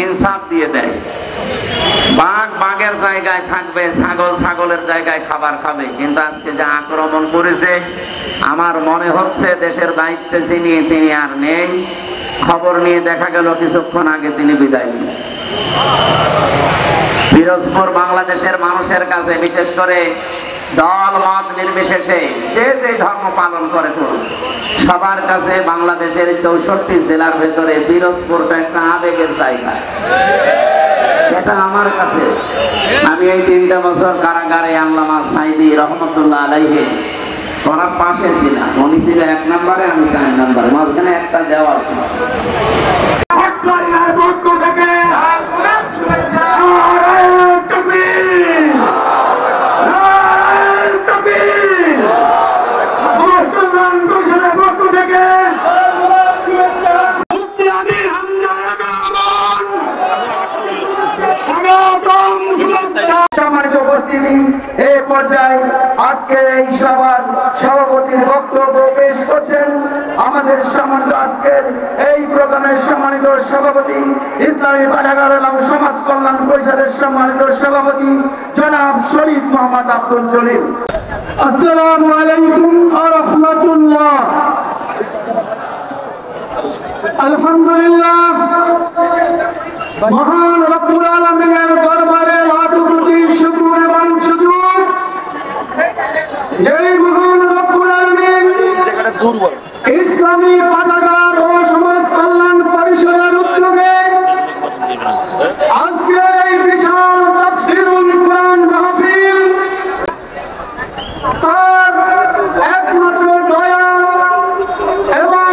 ইনসাফ দিয়ে দেয়। বাঘ বাঘের জায়গায় থাকবে, ছাগল ছাগলের জায়গায় খাবার খাবে। কিন্তু আজকে যে আক্রমণ করেছে, আমার মনে হচ্ছে দেশের দায়িত্বে যিনি তিনি আর নেই। খবর নিয়ে দেখা গেল কিছুক্ষণ আগে তিনি বিদায় নিয়েছেন। পিরোজপুর বাংলাদেশের মানুষের কাছে, বিশেষ করে দল মত নির্বিশেষে যে যে ধর্ম পালন করে করুন, সবার কাছে বাংলাদেশের 64 জেলার ভেতরে পিরোজপুরটা একটা আবেগের জায়গা। এটা আমার কাছে, আমি এই 3টা বছর কারাগারে আল্লামা সাইদি রহমতুল্লাহ আলাইহি ওনার পাশে ছিলাম। উনি ছিল 1 নম্বরে, আমি 4 নম্বরে, মাঝখানে একটা দেওয়াল ছিল। সম্মানিত উপস্থিতি, এই পর্যায়ে আজকের এই সভার সভাপতির বক্তব্য পেশ করছেন আমাদের সম্মানিত আজকের এই প্রোগ্রামের সম্মানিত সভাপতি, ইসলামী পাঠাগার এবং সমাজ কল্যাণ পরিষদের সম্মানিত সভাপতি জনাব শরীফ মোহাম্মদ আব্দুল জলিল। আসসালামু আলাইকুম ওয়া রাহমাতুল্লাহ। আলহামদুলিল্লাহ, মহান রব্বুল আলামিনের দরবারে লাখো কোটি শুকর এবং সুজুদ। জয় মহান রব্বুল আলামিন ইসলামী পাঠাগার ও সমাজ কল্যাণ পরিষদের উদ্যোগে আজকের এই বিশাল তাফসীরুল কোরআন মাহফিল তার একমাত্র দয়া এবং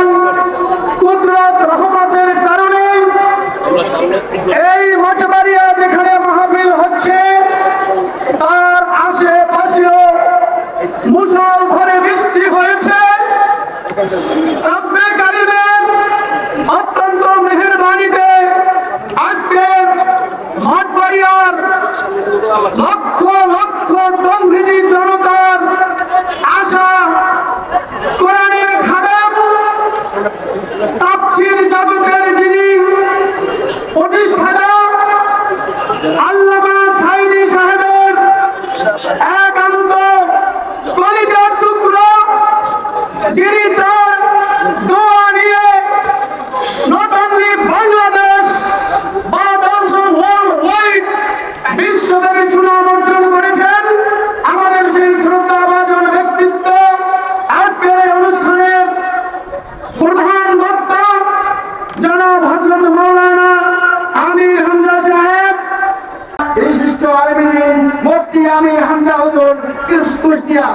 কুদরত রহমতের কারণে এই মঠবাড়িয়া যেখানে মাহফিল হচ্ছে তার আশেপাশেও মুষলধারে বৃষ্টি হয়েছে। রব্বে কারিমের অত্যন্ত মেহেরবানিতে আজকে মঠবাড়িয়ার লক্ষ লক্ষ তৌহিদি জনতার আশা কোরআনের খাদেম, তাফসীর জগতের যিনি প্রতিষ্ঠাতা আল্লামা সাইদি সাহেবের একান্ত কলিজার টুকরো, যিনি তার দোয়া নিয়ে not only Bangladesh but also world wide বিশ্বব্যাপী সুনাম অর্জন করেছেন, আমাদের সেই শ্রদ্ধাভাজন ব্যক্তিত্ব আজকের এই অনুষ্ঠানের প্রধান বক্তা জনাব হযরত মাওলানা আমির হামজা সাহেব, বিশিষ্ট আলেম মুফতি আমির হামজা হুজুর কুষ্টিয়া।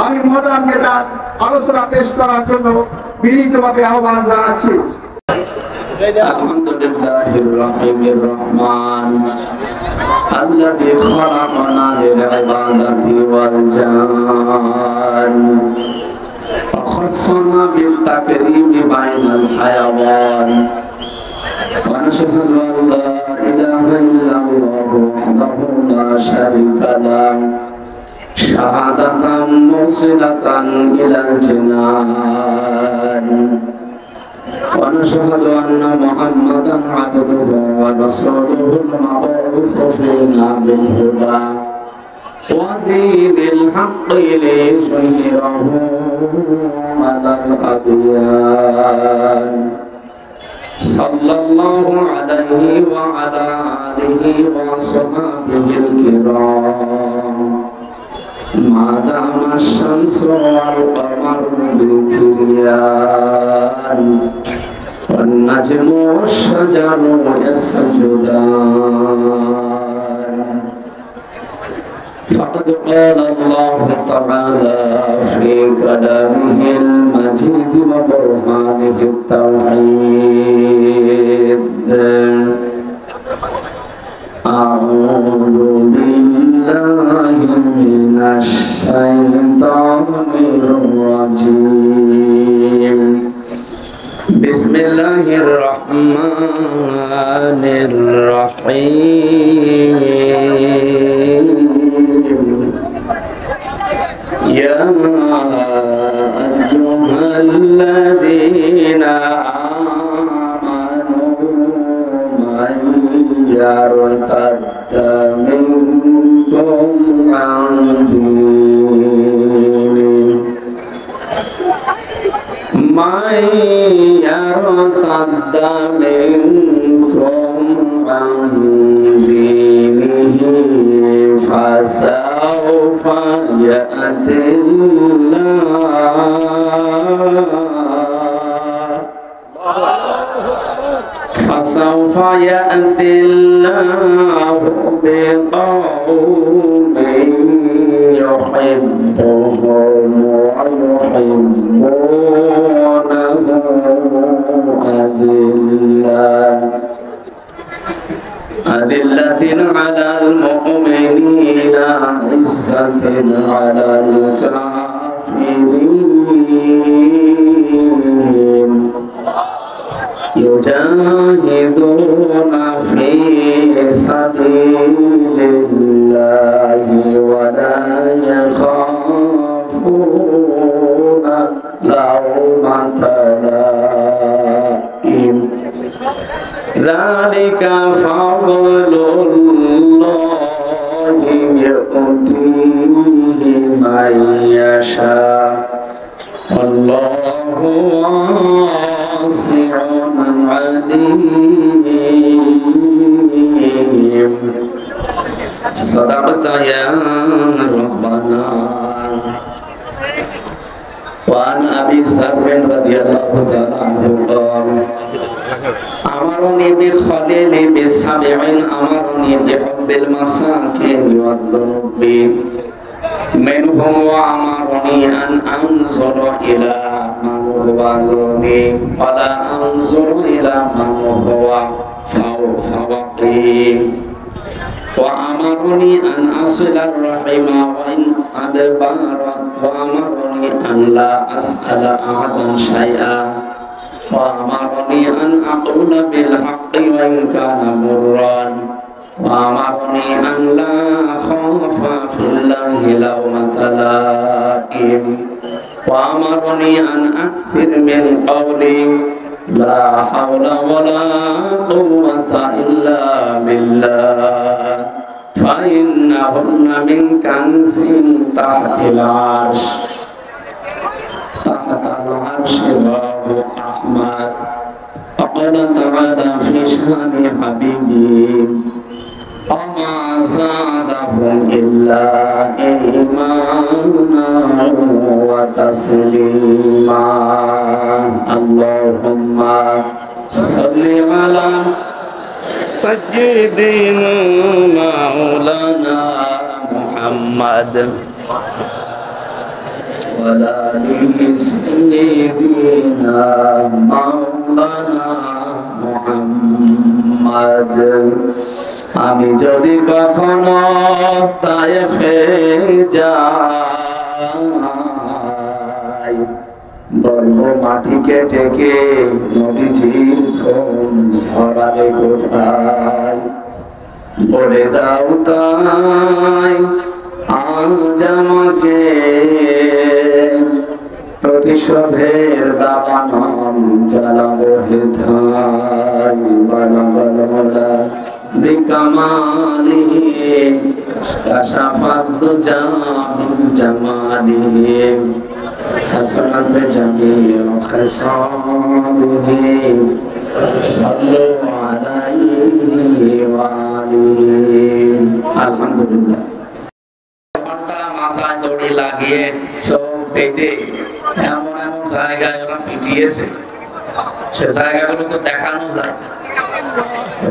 আমি মহতারামকে তার আলোচনা পেশ করার জন্য বিনীতভাবে আহ্বান জানাচ্ছি। আলহামদুলিল্লাহির রহিমির রহমান আল্লাযী খালাকানা লিল ইবাদাতি ওয়াল জান وخصنا بالتكريم بين الحيوان ونشهد أن لا إله إلا الله وحده لا شريك له شهادة موصلة إلى الجنان ونشهد أن محمدا عبده ورسوله المبعوث فينا بالهدى ودين الحق ليظهره على الأديان صلى الله عليه وعلى آله وصحبه الكرام ما دام الشمس والقمر بتريان والنجم والشجر يسجدان فقد قال الله تعالى في كلامه المجيد وبرهانه التوحيد أعوذ بالله من الشيطان الرجيم بسم الله الرحمن الرحيم يا أيها الذين آمنوا من يرتد منكم عن دينه من يرتد منكم عن دينه فسوف يأتي الله بقوم يحبهم ويحبونه أذلة على المؤمنين عزة على الكافرين يجاهدون في سبيل الله ولا يخافون لومة لائم ذلك فضل الله يؤتيه من يشاء والله واسع عليم صدقت يا ربنا. وعن أبي ذر رضي الله تعالى عنه قال أمرني بخليل بسبع أمرني بحب المساكين والذنوب منهم وأمرني أن أنظر إلى من هو دوني ولا أنظر إلى من هو فوقي وأمرني أن أصل الرحم وإن أدبرت وأمرني أن لا أسأل أحدا شيئا وأمرني أن أقول بالحق وإن كان مرا وأمرني أن لا أخاف في الله لومة لائم وأمرني أن أكثر من قولي لا حول ولا قوة إلا بالله فإنهن من كنز تحت العرش رواه أحمد. وقال تعالى في شأن حبيبي وما زادهم إلا إيمانا وتسليما. اللهم صل على سيدنا مولانا محمد وعلى آله سيدنا مولانا محمد. আমি যদি কখনো তায়েফে যাই বলবো মাটি কেটে কে নবীজির খুন ছড়ালে কোথায় বলে দাও তাই আজ আমাকে প্রতিশোধের দাবানল জ্বালাবো হেথায় বলা বলা بكماله كشف الدجى من جماله حسنت جميع خصاله صلوا عليه وآله. আলহামদুলিল্লাহ। মাথায় দড়ি লাগিয়ে চোখ পেতে এমন এমন জায়গায় ওরা পিটিয়েছে সে জায়গাগুলো তো দেখানো যায়।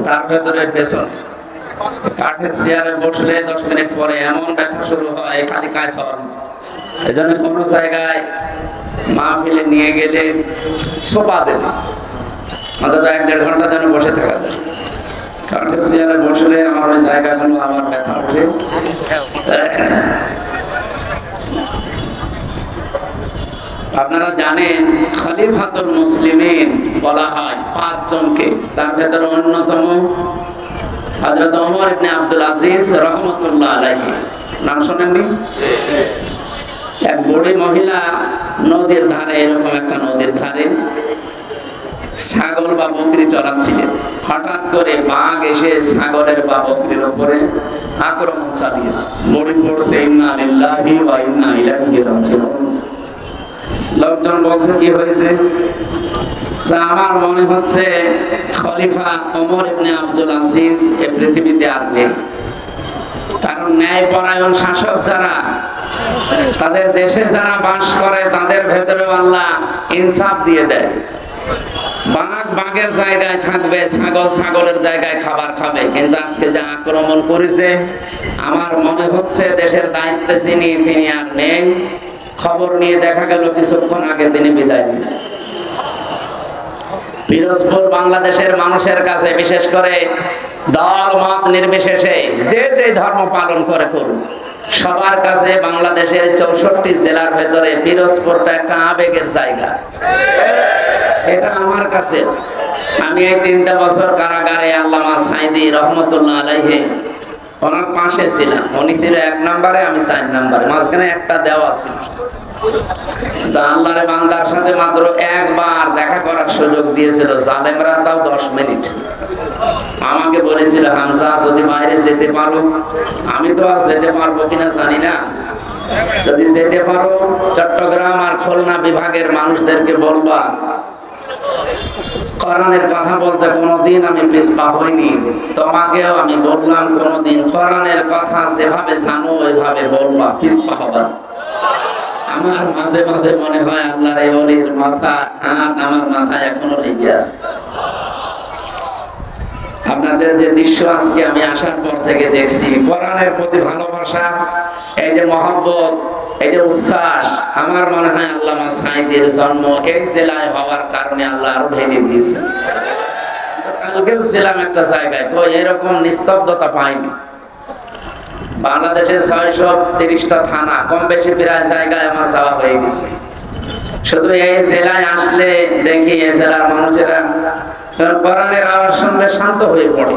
তার ভেতরে পেছন কাঠের চেয়ারে বসলে 10 মিনিট পরে এমন ব্যথা শুরু হয় খালি কাঁথর। এই জন্য কোনো জায়গায় মাহফিলে নিয়ে গেলে সোপা দেবে অন্তত 1-1.5 ঘন্টা যেন বসে থাকা যায়। কাঠের চেয়ারে বসলে আমার ওই জায়গাগুলো আমার ব্যথা ওঠে। আপনারা জানেন খলিফাতুল মুসলিমিন বলা হয় 5 জনকে, তার ভেতরে অন্যতম হযরত ওমর ইবনে আব্দুল আজিজ রাহমাতুল্লাহ আলাইহি। নাম শুনেননি? এক বুড়ি মহিলা নদীর ধারে, এরকম একটা নদীর ধারে ছাগল বা বকরি চড়াচ্ছিলেন, হঠাৎ করে বাঘ এসে ছাগলের বা বকরির উপরে আক্রমণ চালিয়েছে। মরি পড়ছে ইন্না লিল্লাহি ওয়া ইন্না ইলাইহি রাজিউন। লোকজন বলছে কি হয়েছে? যা আমার মনে হচ্ছে খলিফা ওমর ইবনে আব্দুল আজিজ এই পৃথিবীতে আর নেই। কারণ ন্যায়পরায়ণ শাসক যারা, তাদের দেশে যারা বাস করে তাদের ভেতরেও আল্লাহ ইনসাফ দিয়ে দেয়। বাঘ বাঘের জায়গায় থাকবে, ছাগল ছাগলের জায়গায় খাবার খাবে। কিন্তু আজকে যে আক্রমণ করেছে, আমার মনে হচ্ছে দেশের দায়িত্বে যিনি তিনি আর নেই। খবর নিয়ে দেখা গেল কিছুক্ষণ আগে তিনি বিদায় নিয়েছে। পিরোজপুর বাংলাদেশের মানুষের কাছে, বিশেষ করে দল মত নির্বিশেষে যে যে ধর্ম পালন করে করুন, সবার কাছে বাংলাদেশের 64 জেলার ভেতরে পিরোজপুরটা একটা আবেগের জায়গা। এটা আমার কাছে, আমি এই 3টা বছর কারাগারে আল্লামা সাইদি রহমতুল্লাহ আলাইহি ওনার পাশে ছিলাম। উনি ছিল 1 নম্বরে, আমি 4 নম্বরে, মাঝখানে একটা দেওয়া ছিল। আল্লাহর বান্দার সাথে মাত্র একবার দেখা করার সুযোগ দিয়েছিল জালেমরা, তাও 10 মিনিট। আমাকে বলেছিল, হামজা যদি বাইরে যেতে পারো, আমি তো আর যেতে পারবো কিনা জানি না, যদি যেতে পারো চট্টগ্রাম আর খুলনা বিভাগের মানুষদেরকে বলবা কোরআনের কথা বলতে কোনোদিন আমি পিছপা হইনি। তোমাকেও আমি বললাম কোনোদিন কোরআনের কথা যেভাবে জানো ওইভাবে বলবা, পিছপা হবা। আমার মাঝে মাঝে মনে হয় আল্লাহর এই ওলির মাথা হাত আমার মাথায় এখনো লেগে আছে। আপনাদের যে দৃশ্য আজকে আমি আসার পর থেকে দেখছি, কোরআনের প্রতি ভালোবাসা, এই যে মহব্বত, এই যে উচ্ছ্বাস, আমার মনে হয় আল্লামা সাইদির জন্ম এই জেলায় হওয়ার কারণে আল্লাহ আরো ভেঙে দিয়েছেন। কালকেও ছিলাম একটা জায়গায়, তো এরকম নিস্তব্ধতা পাইনি। বাংলাদেশের 630টা থানা, কম বেশি প্রায় জায়গায় আমার যাওয়া হয়ে গেছে। শুধু এই জেলায় আসলে দেখি এই জেলার মানুষেরা কোরআনের আওয়াজ শুনলে শান্ত হয়ে পড়ে।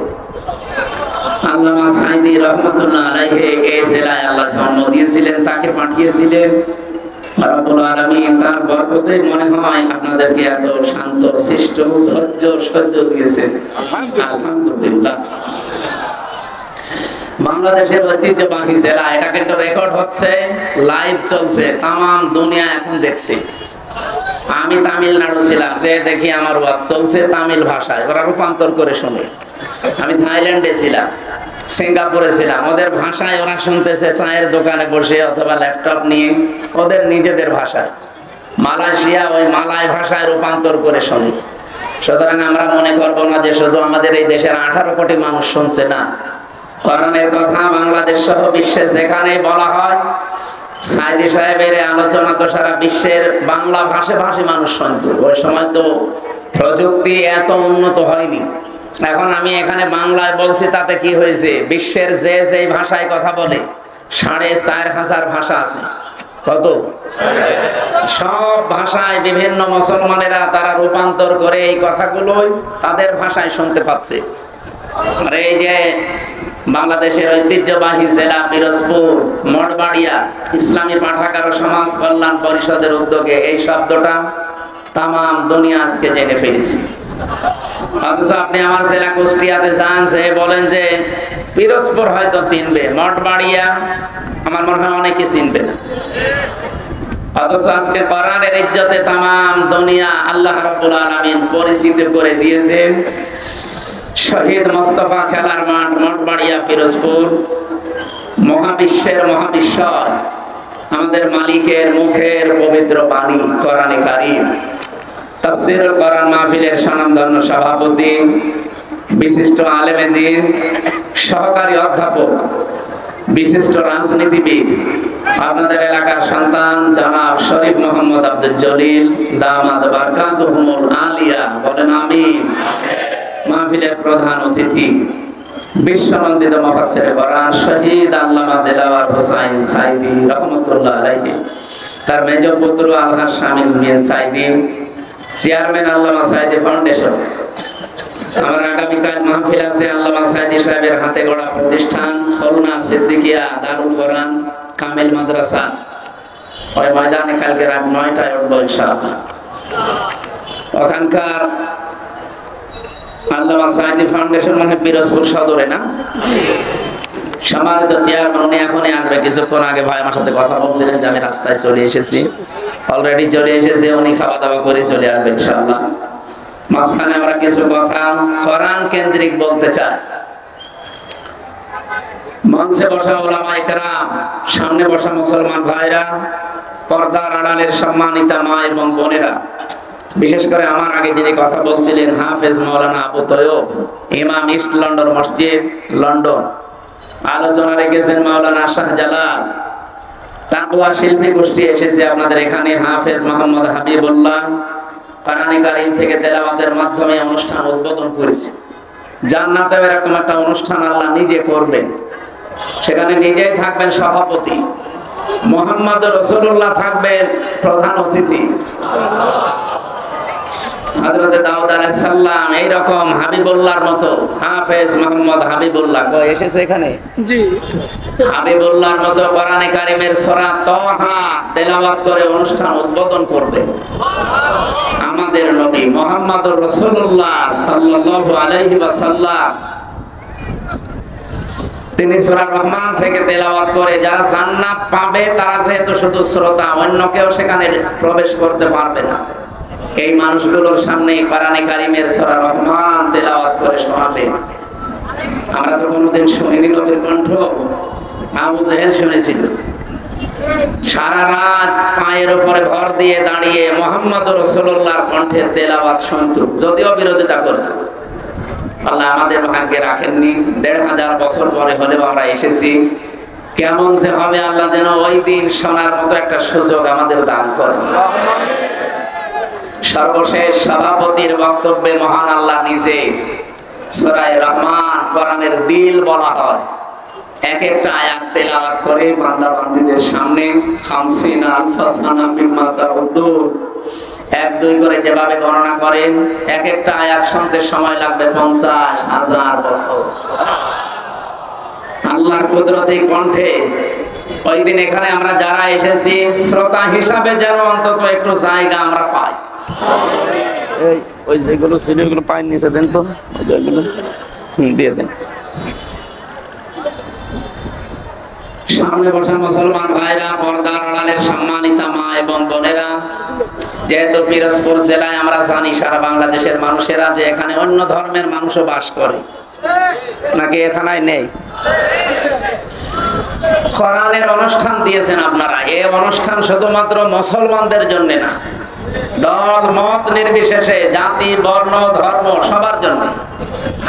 আল্লামা সাইদি রহমতুল্লাহ আলাইহি এই জেলায় আল্লাহ জন্ম দিয়েছিলেন, তাকে পাঠিয়েছিলেন রব্বুল আলামিন। তার বরকতে মনে হয় আপনাদেরকে এত শান্ত শিষ্ট ধৈর্য সহ্য দিয়েছেন, আলহামদুলিল্লাহ। বাংলাদেশের ঐতিহ্যবাহী জেলা, এটা কিন্তু রেকর্ড হচ্ছে, লাইভ চলছে, তামাম দুনিয়া এখন দেখছে। আমি তামিলনাড়ু ছিলাম, যে দেখি আমার ওয়াজ চলছে তামিল ভাষায়, ওরা রূপান্তর করে শুনে। আমি থাইল্যান্ডে ছিলাম, সিঙ্গাপুরে ছিলাম, ওদের ভাষায় ওরা শুনতেছে চায়ের দোকানে বসে অথবা ল্যাপটপ নিয়ে, ওদের নিজেদের ভাষায়। মালয়েশিয়া ওই মালয় ভাষায় রূপান্তর করে শুনি। সুতরাং আমরা মনে করবো না যে শুধু আমাদের এই দেশের 18 কোটি মানুষ শুনছে, না। কোরআনের কথা বাংলাদেশ সহ বিশ্বে যেখানে বলা হয়, সাইদি সাহেবের আলোচনা তো সারা বিশ্বের বাংলা ভাষী মানুষ শুনত। ওই সময় তো প্রযুক্তি এত উন্নত হয়নি। এখন আমি এখানে বাংলায় বলছি, তাতে কি হয়েছে, বিশ্বের যে যেই ভাষায় কথা বলে 4500 ভাষা আছে। কত? সব ভাষায় বিভিন্ন মুসলমানেরা তারা রূপান্তর করে এই কথাগুলোই তাদের ভাষায় শুনতে পাচ্ছে। আর এই যে বাংলাদেশের ঐতিহ্যবাহী জেলা পিরোজপুর মঠবাড়িয়া ইসলামী পাঠাগার ও সমাজ কল্যাণ পরিষদের উদ্যোগে এই শব্দটা তামাম দুনিয়া আজকে জেনে ফেলেছি। অথচ আপনি আমার জেলা কুষ্টিয়াতে যান, যে বলেন যে পিরোজপুর হয়তো চিনবে, মঠবাড়িয়া আমার মনে হয় অনেকে চিনবে না। অথচ আজকে কোরআনের ইজ্জতে তামাম দুনিয়া আল্লাহ রাব্বুল আলামিন পরিচিত করে দিয়েছেন। শহীদ মোস্তফা খেলার মাঠ মঠবাড়িয়া পিরোজপুর, মহাবিশ্বের মহাবিশ্বর আমাদের মালিকের মুখের পবিত্র বাণী কোরআনে কারীম। তাফসীরুল কোরআন মাহফিলের স্বনামধন্য সভাপতি, বিশিষ্ট আলেমে দ্বীন, সহকারী অধ্যাপক, বিশিষ্ট রাজনীতিবিদ, আপনাদের এলাকার সন্তান জনাব শরীফ মোহাম্মদ আব্দুল জলিল দামাদ বারকাতুহুমুল আলিয়া, বলেন আমিন। মাহফিলের প্রধান অতিথি, বিশ্বনন্দিত মুফাসসিরে কোরআন শহীদ আল্লামা দেলাওয়ার হোসাইন সাইদি রহমতুল্লাহ আলাইহি, তার মেজ পুত্র আলহাজ শামীম বিন সাইদি, চেয়ারম্যান আল্লামা সাইদি ফাউন্ডেশন। আমার আগামীকাল মাহফিল আছে আল্লামা সাইদি সাহেবের হাতে গড়া প্রতিষ্ঠান খুলনা সিদ্দিকিয়া দারুল কোরআন কামিল মাদ্রাসা, ওই ময়দানে কালকে রাত 9টায় উঠবো ইনশাআল্লাহ। ওখানকার আল্লামা সাঈদী ফাউন্ডেশন মানে পিরোজপুর সদরে না? সম্মানিত চেয়ারম্যান, উনি এখনই আসবে। কিছুক্ষণ আগে ভাই আমার সাথে কথা বলছিলেন যে আমি রাস্তায় চলে এসেছি, অলরেডি চলে এসেছে। উনি খাওয়া দাওয়া করে চলে আসবে ইনশাআল্লাহ। মাঝখানে আমরা কিছু কথা কোরআন কেন্দ্রিক বলতে চাই। মঞ্চে বসা ওলামায়ে কেরাম, সামনে বসা মুসলমান ভাইরা, পর্দার আড়ালের সম্মানিতা মা এবং বোনেরা, বিশেষ করে আমার আগে যিনি কথা বলছিলেন হাফেজ মাওলানা আবু তয়্যব, ইমাম ইস্ট লন্ডন মসজিদ লন্ডন, আলোচনা রেখেছেন মাওলানা শাহজালাল, তাকওয়া শিল্পী গোষ্ঠী এসেছে আপনাদের এখানে, হাফেজ মোহাম্মদ হাবিবুল্লাহ কোরআন কারীম থেকে তেলাওয়াতের মাধ্যমে অনুষ্ঠান উদ্বোধন করেছে। জান্নাতে এরকম একটা অনুষ্ঠান আল্লাহ নিজে করবেন, সেখানে নিজেই থাকবেন সভাপতি, মুহাম্মদ রাসূলুল্লাহ থাকবেন প্রধান অতিথি। হযরত দাউদ আলাইহিস সালাম এইরকম হাবিবুল্লাহর মতো, হাফেজ মোহাম্মদ হাবিবুল্লাহ কই এসেছে এখানে? জি, হাবিবুল্লাহর মতো কোরআনে কারীমের সূরা তাহা তেলাওয়াত করে অনুষ্ঠান উদ্বোধন করবেন আমাদের নবী মুহাম্মদুর রাসূলুল্লাহ সাল্লাল্লাহু আলাইহি ওয়াসাল্লাম। তিনি সূরা রহমান থেকে তেলাওয়াত করে যারা জান্নাত পাবে তারা যেহেতু শুধু শ্রোতা, অন্য কেউ সেখানে প্রবেশ করতে পারবে না। এই মানুষগুলোর সামনে কোরআনে কারীমের সূরা রহমান তেলাওয়াত করে শোনাবে। আমরা তো কোনোদিন শুনিনি নবীর কণ্ঠ, আবু জেহেল শুনেছিল। সারা রাত পায়ের উপরে ভর দিয়ে দাঁড়িয়ে মুহাম্মদ রাসূলুল্লাহর কণ্ঠের তেলাওয়াত শুনত, যদিও বিরোধিতা করত। আল্লাহ আমাদের ভাগ্যে রাখেননি, ১৫০০ বছর পরে হলেও আমরা এসেছি। কেমন যে হবে আল্লাহ যেন ওই দিন শোনার মতো একটা সুযোগ আমাদের দান করেন। সর্বশেষ সভাপতির বক্তব্যে মহান আল্লাহ নিজে সূরা রহমান কোরআনের দিল বলা হয়, এক একটা আয়াত তেলাওয়াত করে বান্দা বান্দীদের সামনে 50 আলফা সানা মিম্মা তাউদ্দুন, 1-2 করে যেভাবে গণনা করেন, এক একটা আয়াত শুনতে সময় লাগবে 50,000 বছর। আল্লাহর কুদরতি কণ্ঠে ওই দিন এখানে আমরা যারা এসেছি শ্রোতা হিসাবে যেন অন্তত একটু জায়গা আমরা পাই। এই ওই যেগুলো সিডিগুলো পাই নিচে দেন তো, ওইগুলো দিয়ে দেন। সামনে বসা মুসলমান ভাইরা, পর্দার আড়ালের সম্মানিতা মা এবং বোনেরা, যেহেতু পিরোজপুর জেলায় আমরা জানি সারা বাংলাদেশের মানুষেরা যে এখানে অন্য ধর্মের মানুষও বাস করে, নাকি এখানে নেই? কোরআনের অনুষ্ঠান দিয়েছেন আপনারা। এই অনুষ্ঠান শুধুমাত্র মুসলমানদের জন্য না, দল মত নির্বিশেষে, জাতি বর্ণ ধর্ম সবার জন্য।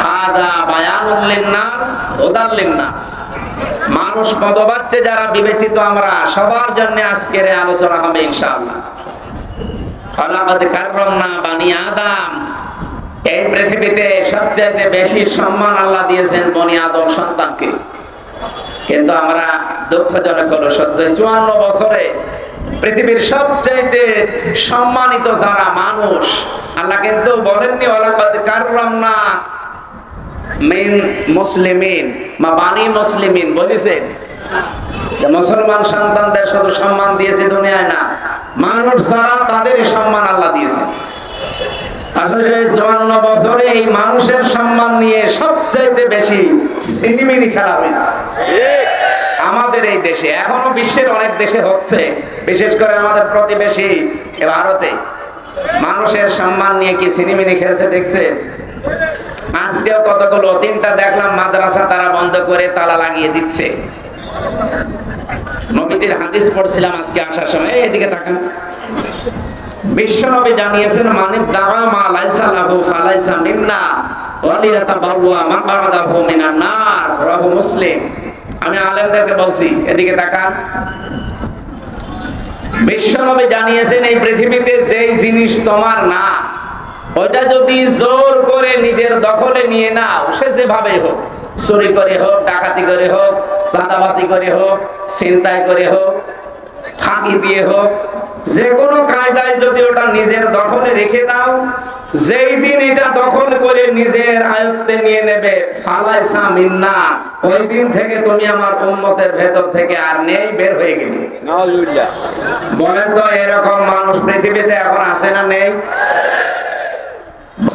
হাদা বায়ানুল লিন্নাস হুদাল লিন্নাস, মানুষ মতবাদে যারা বিবেচিত আমরা সবার জন্য আজকের এই আলোচনা হবে ইনশাআল্লাহ। ফালাকাদ কাররামনা বানি আদম, এই পৃথিবীতে সবচেয়ে বেশি সম্মান আল্লাহ দিয়েছেন বনি আদম সন্তানকে। কিন্তু আমরা দুঃখজনক হলো সত্য, 54 বছরে পৃথিবীর সবচেয়ে সম্মানিত যারা মানুষ, আল্লাহ কিন্তু বলেননি ওয়ালাকাদ কাররামনা মিন মুসলিমিন মা বানি মুসলিমিন, বলেছেন যে মুসলমান সন্তানদের শুধু সম্মান দিয়েছে দুনিয়ায় না, মানুষ যারা তাদেরই সম্মান আল্লাহ দিয়েছেন। আসলে 54 বছরে এই মানুষের সম্মান নিয়ে সবচেয়ে বেশি সিনেমিনি খেলা হয়েছে আমাদের এই দেশে। এখনো বিশ্বের অনেক দেশে হচ্ছে, বিশেষ করে আমাদের প্রতিবেশী ভারতে মানুষের সম্মান নিয়ে কি সিনেমিনি খেলছে দেখছে। আজকেও কতগুলো 3টা দেখলাম মাদ্রাসা তারা বন্ধ করে তালা লাগিয়ে দিচ্ছে। নবীজির হাদিস পড়ছিলাম আজকে আসার সময়, এদিকে তাকান। বিশ্বনবী জানিয়েছেন মানিদ দাওয়া মা লাইসা লাহু ফালাইসা মিন্না ওয়া লিয়াতাবাওয়া মাকআদাহু মিনান নার, রাহু মুসলিম। আমি আলেমদেরকে বলছি এদিকে তাকান। বিশ্বনবী জানিয়েছেন এই পৃথিবীতে যেই জিনিস তোমার না, ওইটা যদি জোর করে নিজের দখলে নিয়ে নাও, সে যেভাবে হোক, চুরি করে হোক, ডাকাতি করে হোক, চাঁদাবাজি করে হোক, ছিনতাই করে হোক, ফাঁকি দিয়ে হোক, যে কোনো কায়দায় যদি ওটা নিজের দখলে রেখে দাও, যেই দিন এটা দখল করে নিজের আয়ত্তে নিয়ে নেবে, ফালাইসা মিন্না, ওই দিন থেকে তুমি আমার উম্মতের ভেতর থেকে আর নেই, বের হয়ে গেলে। নাউজুবিল্লাহ। বলেন তো এরকম মানুষ পৃথিবীতে এখন আছে না নেই?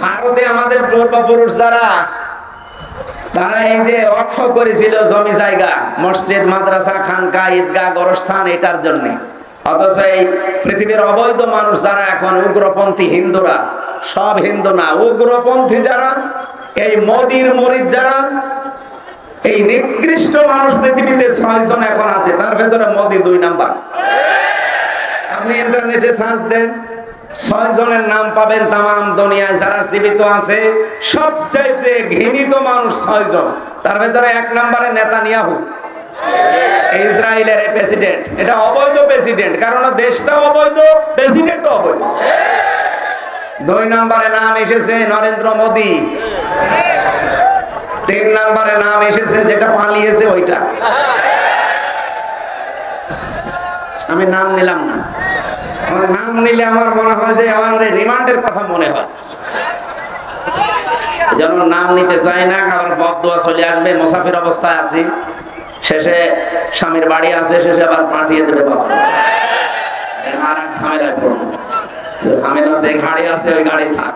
ভারতে আমাদের পূর্বপুরুষ যারা, তারা এই যে ওয়াকফ করেছিল জমি জায়গা, মসজিদ, মাদ্রাসা, খানকা, ঈদগাহ, গোরস্থান, এটার জন্য। অথচ এই পৃথিবীর অবৈধ মানুষ যারা এখন উগ্রপন্থী হিন্দুরা, সব হিন্দু না, উগ্রপন্থী যারা, এই মোদির মুরিদ যারা, এই নিকৃষ্ট মানুষ পৃথিবীতে 6 জন এখন আছে, তার ভেতরে মোদি 2 নাম্বার। আপনি ইন্টারনেটে সার্চ দেন, 6 জনের নাম পাবেন তাম দুনিয়ায় যারা জীবিত আছে। সবচাইতে ঘৃণিত মানুষ 6 জন, তার ভেতরে 1 নম্বরে নেতানিয়াহু, ইসরায়েলের প্রেসিডেন্ট। এটা অবৈধ প্রেসিডেন্ট, কারণ দেশটা অবৈধ, প্রেসিডেন্টও অবৈধ। 2 নম্বরে নাম এসেছে নরেন্দ্র মোদি। 3 নম্বরে নাম এসেছে যেটা পালিয়েছে ওইটা, আমি নাম নিলাম না। নাম নিলে আমার মনে হয় যে আমার রিমান্ডের কথা মনে হয়, যেন নাম নিতে চাই না, কারণ বদদুয়া চলে আসবে। মুসাফির অবস্থায় আছি, শেষে স্বামীর বাড়ি আছে, শেষে আবার পাঠিয়ে দেবে বাবা, আর এক ঝামেলায় পড়বো। ঝামেলা আছে, গাড়ি আছে, ওই গাড়ি থাক।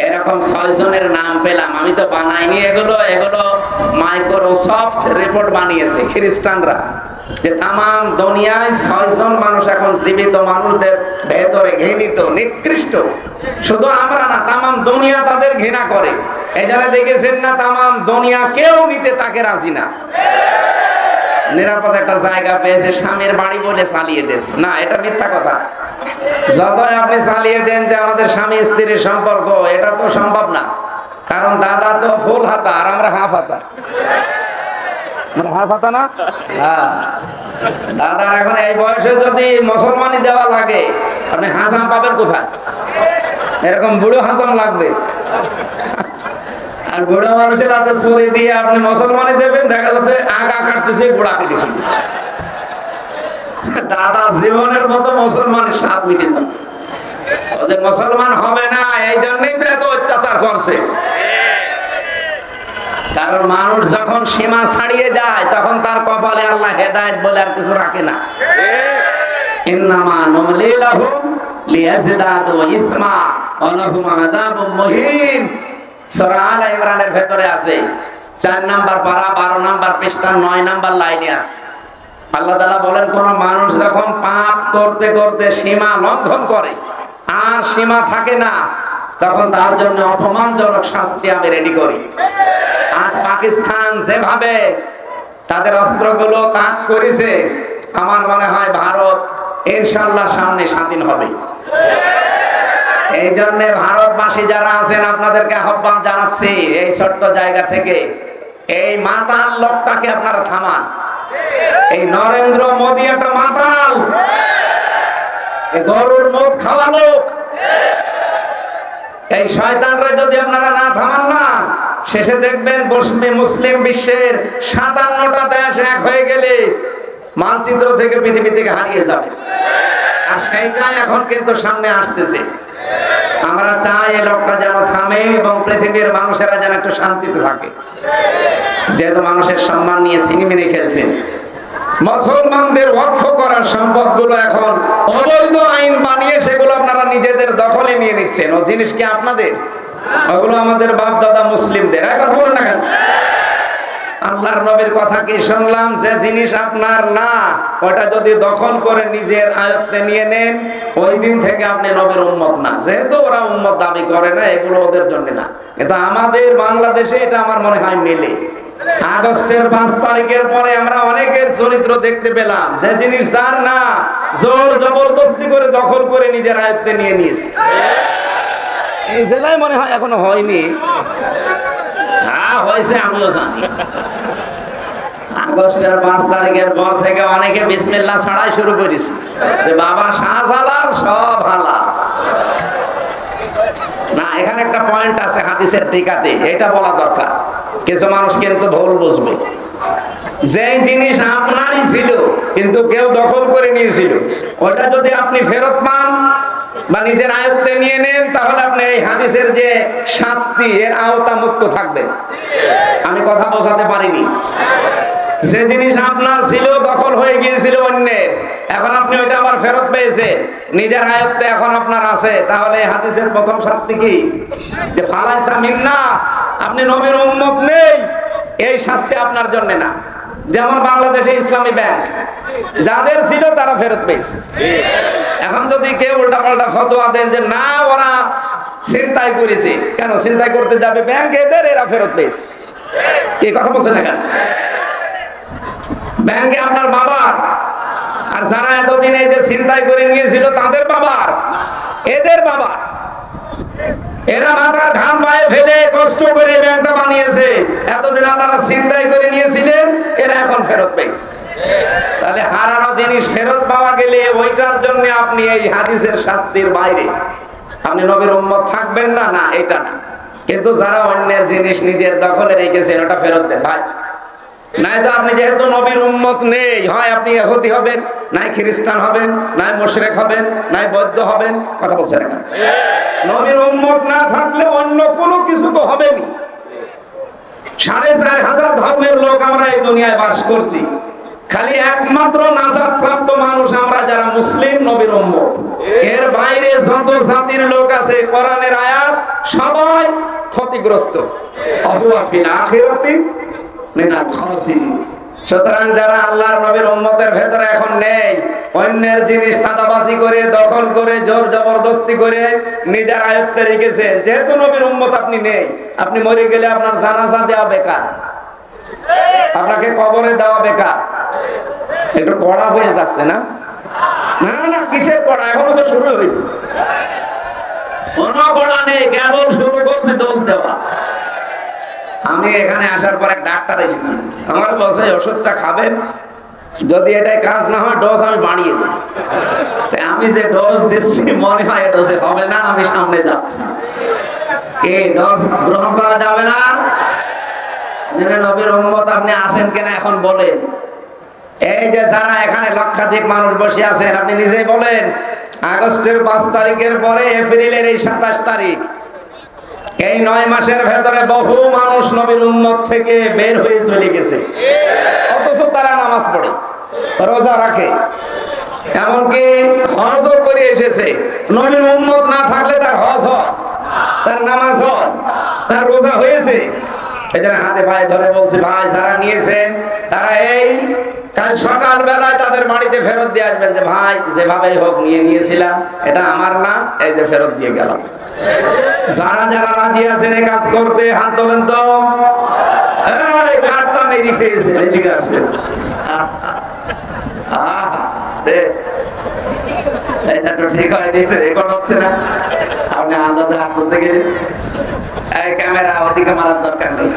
এরকম 6 জনের নাম পেলাম, আমি তো বানাইনি এগুলো, এগুলো মাইক্রোসফট রিপোর্ট বানিয়েছে খ্রিস্টানরা, যে তাম দুনিয়ায় 6 জন মানুষ এখন জীবিত মানুষদের ভেতরে ঘৃণিত, নিকৃষ্ট। শুধু আমরা না, তাম দুনিয়া তাদের ঘৃণা করে। এই জন্য দেখেছেন না, তাম দুনিয়া কেউ নিতে তাকে রাজি না। নিরাপদ একটা জায়গা পেয়েছে, স্বামীর বাড়ি বলে চালিয়ে দিয়েছে। না, এটা মিথ্যা কথা। যতই আপনি চালিয়ে দেন যে আমাদের স্বামী স্ত্রীর সম্পর্ক, এটা তো সম্ভব না। কারণ দাদা তো ফুল হাতা আর আমরা হাফ হাতা। হাফ হাতা না? হ্যাঁ, দাদার এখন এই বয়সে যদি মুসলমানি দেওয়া লাগে, আপনি হাসাম পাবেন কোথায়? এরকম বুড়ো হাসাম লাগবে। আর বুড়ো মানুষের হাতে ছুরি দিয়ে আপনি মুসলমানি দেবেন, দেখা যাচ্ছে আগা কাটতেছে, গোড়া কেটে ফেলতেছে। দাদা জীবনের মতো মুসলমানের স্বাদ মিটে যাবে। ও যে মুসলমান হবে না, এই জন্যই তো এত অত্যাচার করছে। কারণ মানুষ যখন সীমা ছাড়িয়ে যায়, তখন তার কপালে আল্লাহ হেদায়েত বলে আর কিছু রাখে না। ইন্নামা নুমলি লাহুম লিয়াজদাদু ইসমা ওয়া লাহুম আযাবুম মুহিন। সূরা আল ইমরানের ভেতরে আছে, 4 নাম্বার পারা, 12 নাম্বার পৃষ্ঠা, 9 নাম্বার লাইনে আছে। আল্লাহ তাআলা বলেন, কোন মানুষ যখন পাপ করতে করতে সীমা লঙ্ঘন করে আর সীমা থাকে না, তখন তার জন্য অপমানজনক শাস্তি আমি রেডি করি। আজ পাকিস্তান যেভাবে তাদের অস্ত্রগুলো তাক করেছে, আমার মনে হয় ভারত ইনশাআল্লাহ সামনে স্বাধীন হবে। এই জন্য ভারতবাসী যারা আছেন, আপনাদেরকে আহ্বান জানাচ্ছি এই ছোট্ট জায়গা থেকে, এই মাতাল লোকটাকে আপনারা থামান। এই নরেন্দ্র মোদী একটা মাতাল, এই গরুর মদ খাওয়া লোক। এই শয়তানরা যদি আপনারা না থামান না, শেষে দেখবেন মুসলিম বিশ্বের 57টা দেশ এক হয়ে গেলে মানচিত্র থেকে, পৃথিবী থেকে হারিয়ে যাবে। আর সেইটাই এখন কিন্তু সামনে আসতেছে। আমরা চাই এই লোকটা যেন থামে এবং পৃথিবীর মানুষেরা যেন একটু শান্তিতে থাকে। যেহেতু মানুষের সম্মান নিয়ে সিনেমিনে খেলছে, মুসলমানদের ওয়াকফ করার সম্পদগুলো এখন অবৈধ আইন বানিয়ে সেগুলো আপনারা নিজেদের দখলে নিয়ে নিচ্ছেন। ও জিনিস কি আপনাদের? ওগুলো আমাদের বাপ দাদা মুসলিমদের। একবার বলুন না কেন? আল্লাহর নবীর কথা কি শুনলাম, যে জিনিস আপনার না, ওটা যদি দখল করে নিজের আয়ত্তে নিয়ে নেন, ওই দিন থেকে আপনি নবীর উম্মত না। যেহেতু ওরা উম্মত দাবি করে না, এগুলো ওদের জন্য না। কিন্তু আমাদের বাংলাদেশে এটা আমার মনে হয় মেলে। আগস্টের 5 তারিখের পরে আমরা অনেকের চরিত্র দেখতে পেলাম, যে জিনিস যার না, জোর জবরদস্তি করে দখল করে নিজের আয়ত্তে নিয়ে নিয়েছে। এই জেলায় মনে হয় এখনো হয়নি। হ্যাঁ হয়েছে, আমিও জানি। আগস্টের 5 তারিখের পর থেকে অনেকে বিসমিল্লাহ ছাড়াই শুরু করেছে, যে বাবা শাহজালাল সব হালাল। না, এখানে একটা পয়েন্ট আছে হাদিসের টিকাতে, এটা বলা দরকার। কিছু মানুষ কিন্তু ভুল বুঝবে, যে জিনিস আপনারই ছিল কিন্তু কেউ দখল করে নিয়েছিল, ওটা যদি আপনি ফেরত পান বা নিজের আয়ত্তে নিয়ে নেন, তাহলে আপনি এই হাদিসের যে শাস্তি, এর আওতা মুক্ত থাকবেন। আমি কথা বোঝাতে পারিনি। যে জিনিস আপনার ছিল দখল হয়ে গিয়েছিল অন্যের, এখন আপনি ওইটা আবার ফেরত পেয়েছেন, নিজের আয়ত্তে এখন আপনার আছে, তাহলে এই হাদিসের প্রথম শাস্তি কি? যে ফালাইসা মিন্না, আপনি নবীর উম্মত নেই, এই শাস্তি আপনার জন্য না। যেমন বাংলাদেশে ইসলামী ব্যাংক যাদের ছিল তারা ফেরত পেয়েছে। এখন যদি কেউ উল্টাপাল্টা ফতোয়া দেন যে না ওরা ছিনতাই করেছে, কেন ছিনতাই করতে যাবে ব্যাংক এদের, এরা ফেরত পেয়েছে, এই কথা বলছেন না কেন? ব্যাংকে আপনার বাবার, আর যারা এতদিন এই যে ছিনতাই করে নিয়েছিল তাদের বাবার, এদের বাবা, এরা মাথার ঘাম পায়ে ফেলে কষ্ট করে ব্যাংকটা বানিয়েছে, এতদিন আপনারা ছিনতাই করে নিয়েছিলেন, এরা এখন ফেরত পেয়েছে। তাহলে হারানো জিনিস ফেরত পাওয়া গেলে ওইটার জন্য আপনি এই হাদিসের শাস্তির বাইরে আপনি নবীর উম্মত থাকবেন না, না এটা না। কিন্তু যারা অন্যের জিনিস নিজের দখলে রেখেছেন ওটা ফেরত দেন ভাই, নাই তো আপনি যেহেতু নবীর উম্মত নেই, হয় আপনি ইহুদি হবেন, নাই খ্রিস্টান হবেন, নাই মুশরিক হবেন, নাই বৌদ্ধ হবেন, কথা বলছেন না? নবীর উম্মত না থাকলে অন্য কোনো কিছু তো হবেনি। 4500 ধর্মের লোক আমরা এই দুনিয়ায় বাস করছি, খালি একমাত্র নাজাত প্রাপ্ত মানুষ আমরা যারা মুসলিম নবীর উম্মত। এর বাইরে যত জাতির লোক আছে কোরআনের আয়াত সবাই ক্ষতিগ্রস্ত, অহুয়া ফিল আখিরাতি মিনাল খাসিরিন। সুতরাং যারা আল্লাহর নবীর উম্মতের ভেতরে এখন নেই, অন্যের জিনিস চাঁদাবাজি করে দখল করে জোর জবরদস্তি করে নিজের আয়ত্তে রেখেছেন, যেহেতু নবীর উম্মত আপনি নেই, আপনি মরে গেলে আপনার জানাজা দেওয়া বেকার, আপনাকে কবরে দেওয়া বেকার। একটু কড়া হয়ে যাচ্ছে না? না না, কিসের কড়া, এখনো তো শুরু হইল, কোনো কড়া নেই, কেবল শুরু করছে ডোজ দেওয়া। আমি এখানে আসার পর এক ডাক্তার এসেছি, আমার বলছে ওষুধটা খাবেন, যদি এটাই কাজ না হয় ডোজ আমি বাড়িয়ে দেব। আমি যে ডোজ দিচ্ছি মনে হয় ডোজে হবে না, আমি সামনে যাচ্ছি, এই ডোজ গ্রহণ করা যাবে না। নবীর উম্মত আপনি আছেন কিনা এখন বলেন। এই যে যারা এখানে লক্ষাধিক মানুষ বসে আছেন, আপনি নিজেই বলেন, আগস্টের 5 তারিখের পরে এপ্রিলের এই 27 তারিখ, এই 9 মাসের ভেতরে বহু মানুষ নবীর উম্মত থেকে বের হয়ে চলে গেছে, অথচ তারা নামাজ পড়ে, রোজা রাখে, এমনকি হজও করে এসেছে। নবীর উম্মত না থাকলে তার হজ হয়, তার নামাজ হয়, তার রোজা হয়েছে। এজন্য হাতে পায়ে ধরে বলছি, ভাই যারা নিয়েছেন তারা এই কাল সকাল বেলায় তাদের বাড়িতে ফেরত দিয়ে আসবেন, যে ভাই যেভাবেই হোক নিয়েছিলাম, এটা আমার না, এই যে ফেরত দিয়ে গেলাম। যারা যারা রাজি আছেন এই কাজ করতে হাত তোলেন তো। এই কাঠটা মেরে খেয়েছে, এদিকে আসবেন। এটা তো ঠিক হয়নি, রেকর্ড হচ্ছে না, আপনি আন্দাজে হাত করতে গেলেন। এই ক্যামেরা ওদিকে মারার দরকার নেই।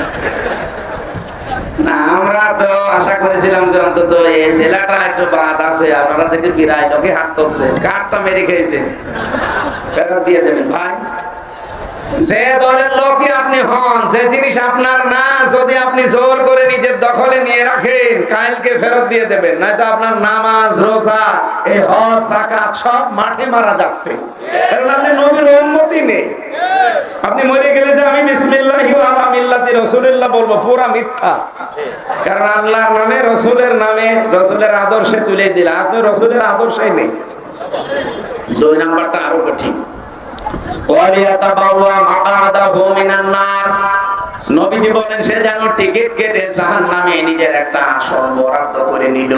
না, আমরা তো আশা করেছিলাম যে অন্তত এই ছেলেটা একটু বাদ আছে, আপনারা দেখে ফিরাই লোকে হাত তুলছে, কাঠটা মেরে খেয়েছে, ফেরত দিয়ে দেবেন ভাই। যে দলের লোকই আপনি হন, যে জিনিস আপনার না, যদি আপনি জোর করে নিজের দখলে নিয়ে রাখেন, কালকে ফেরত দিয়ে দেবেন, নয়তো আপনার নামাজ রোজা এই হজ যাকাত সব মাঠে মারা যাচ্ছে, কারণ আপনি নবীর উম্মতই নেই। আপনি মরে গেলে যে আমি বিসমিল্লাহি ওয়া আলা মিল্লাতি রাসূলিল্লাহ বলবো, পুরা মিথ্যা। কারণ আল্লাহর নামে, রাসূলের নামে, রাসূলের আদর্শে তুলে দিলা, আপনি রাসূলের আদর্শই নেই। 2 নাম্বারটা আরো কঠিন। নবীজি বলেন সে যেন টিকিট কেটে জাহান্নামে নিজের একটা আসন বরাদ্দ করে নিল।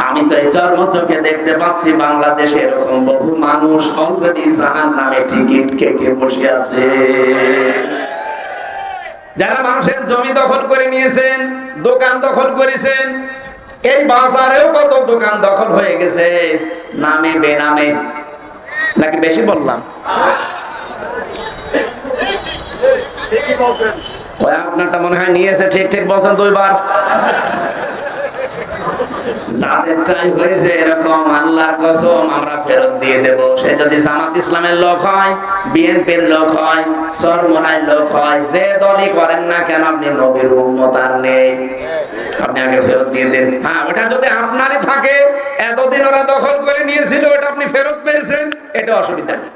আমি তো এই চর্ম চোখে দেখতে পাচ্ছি বাংলাদেশে এরকম বহু মানুষ অলরেডি জাহান্নামে টিকিট কেটে বসে আছে। যারা মানুষের জমি দখল করে নিয়েছেন, দোকান দখল করেছেন, এই বাজারেও কত দোকান দখল হয়ে গেছে নামে বেনামে। নাকি বেশি বললাম? আপনারটা মনে হয় নিয়েছে, ঠিক ঠিক বলছেন 2 বার। যাদেরটাই হয়েছে এরকম, আল্লাহর কসম আমরা ফেরত দিয়ে দেব। সে যদি জামাত ইসলামের লোক হয়, বিএনপির লোক হয়, চরমোনাইর লোক হয়, যে দলই করেন না কেন, আপনি নবীর উম্মত আর নেই, আপনি আগে ফেরত দিয়ে দেন। হ্যাঁ, ওটা যদি আপনারই থাকে, এতদিন ওরা দখল করে নিয়েছিল, ওটা আপনি ফেরত পেয়েছেন, এটা অসুবিধা নেই।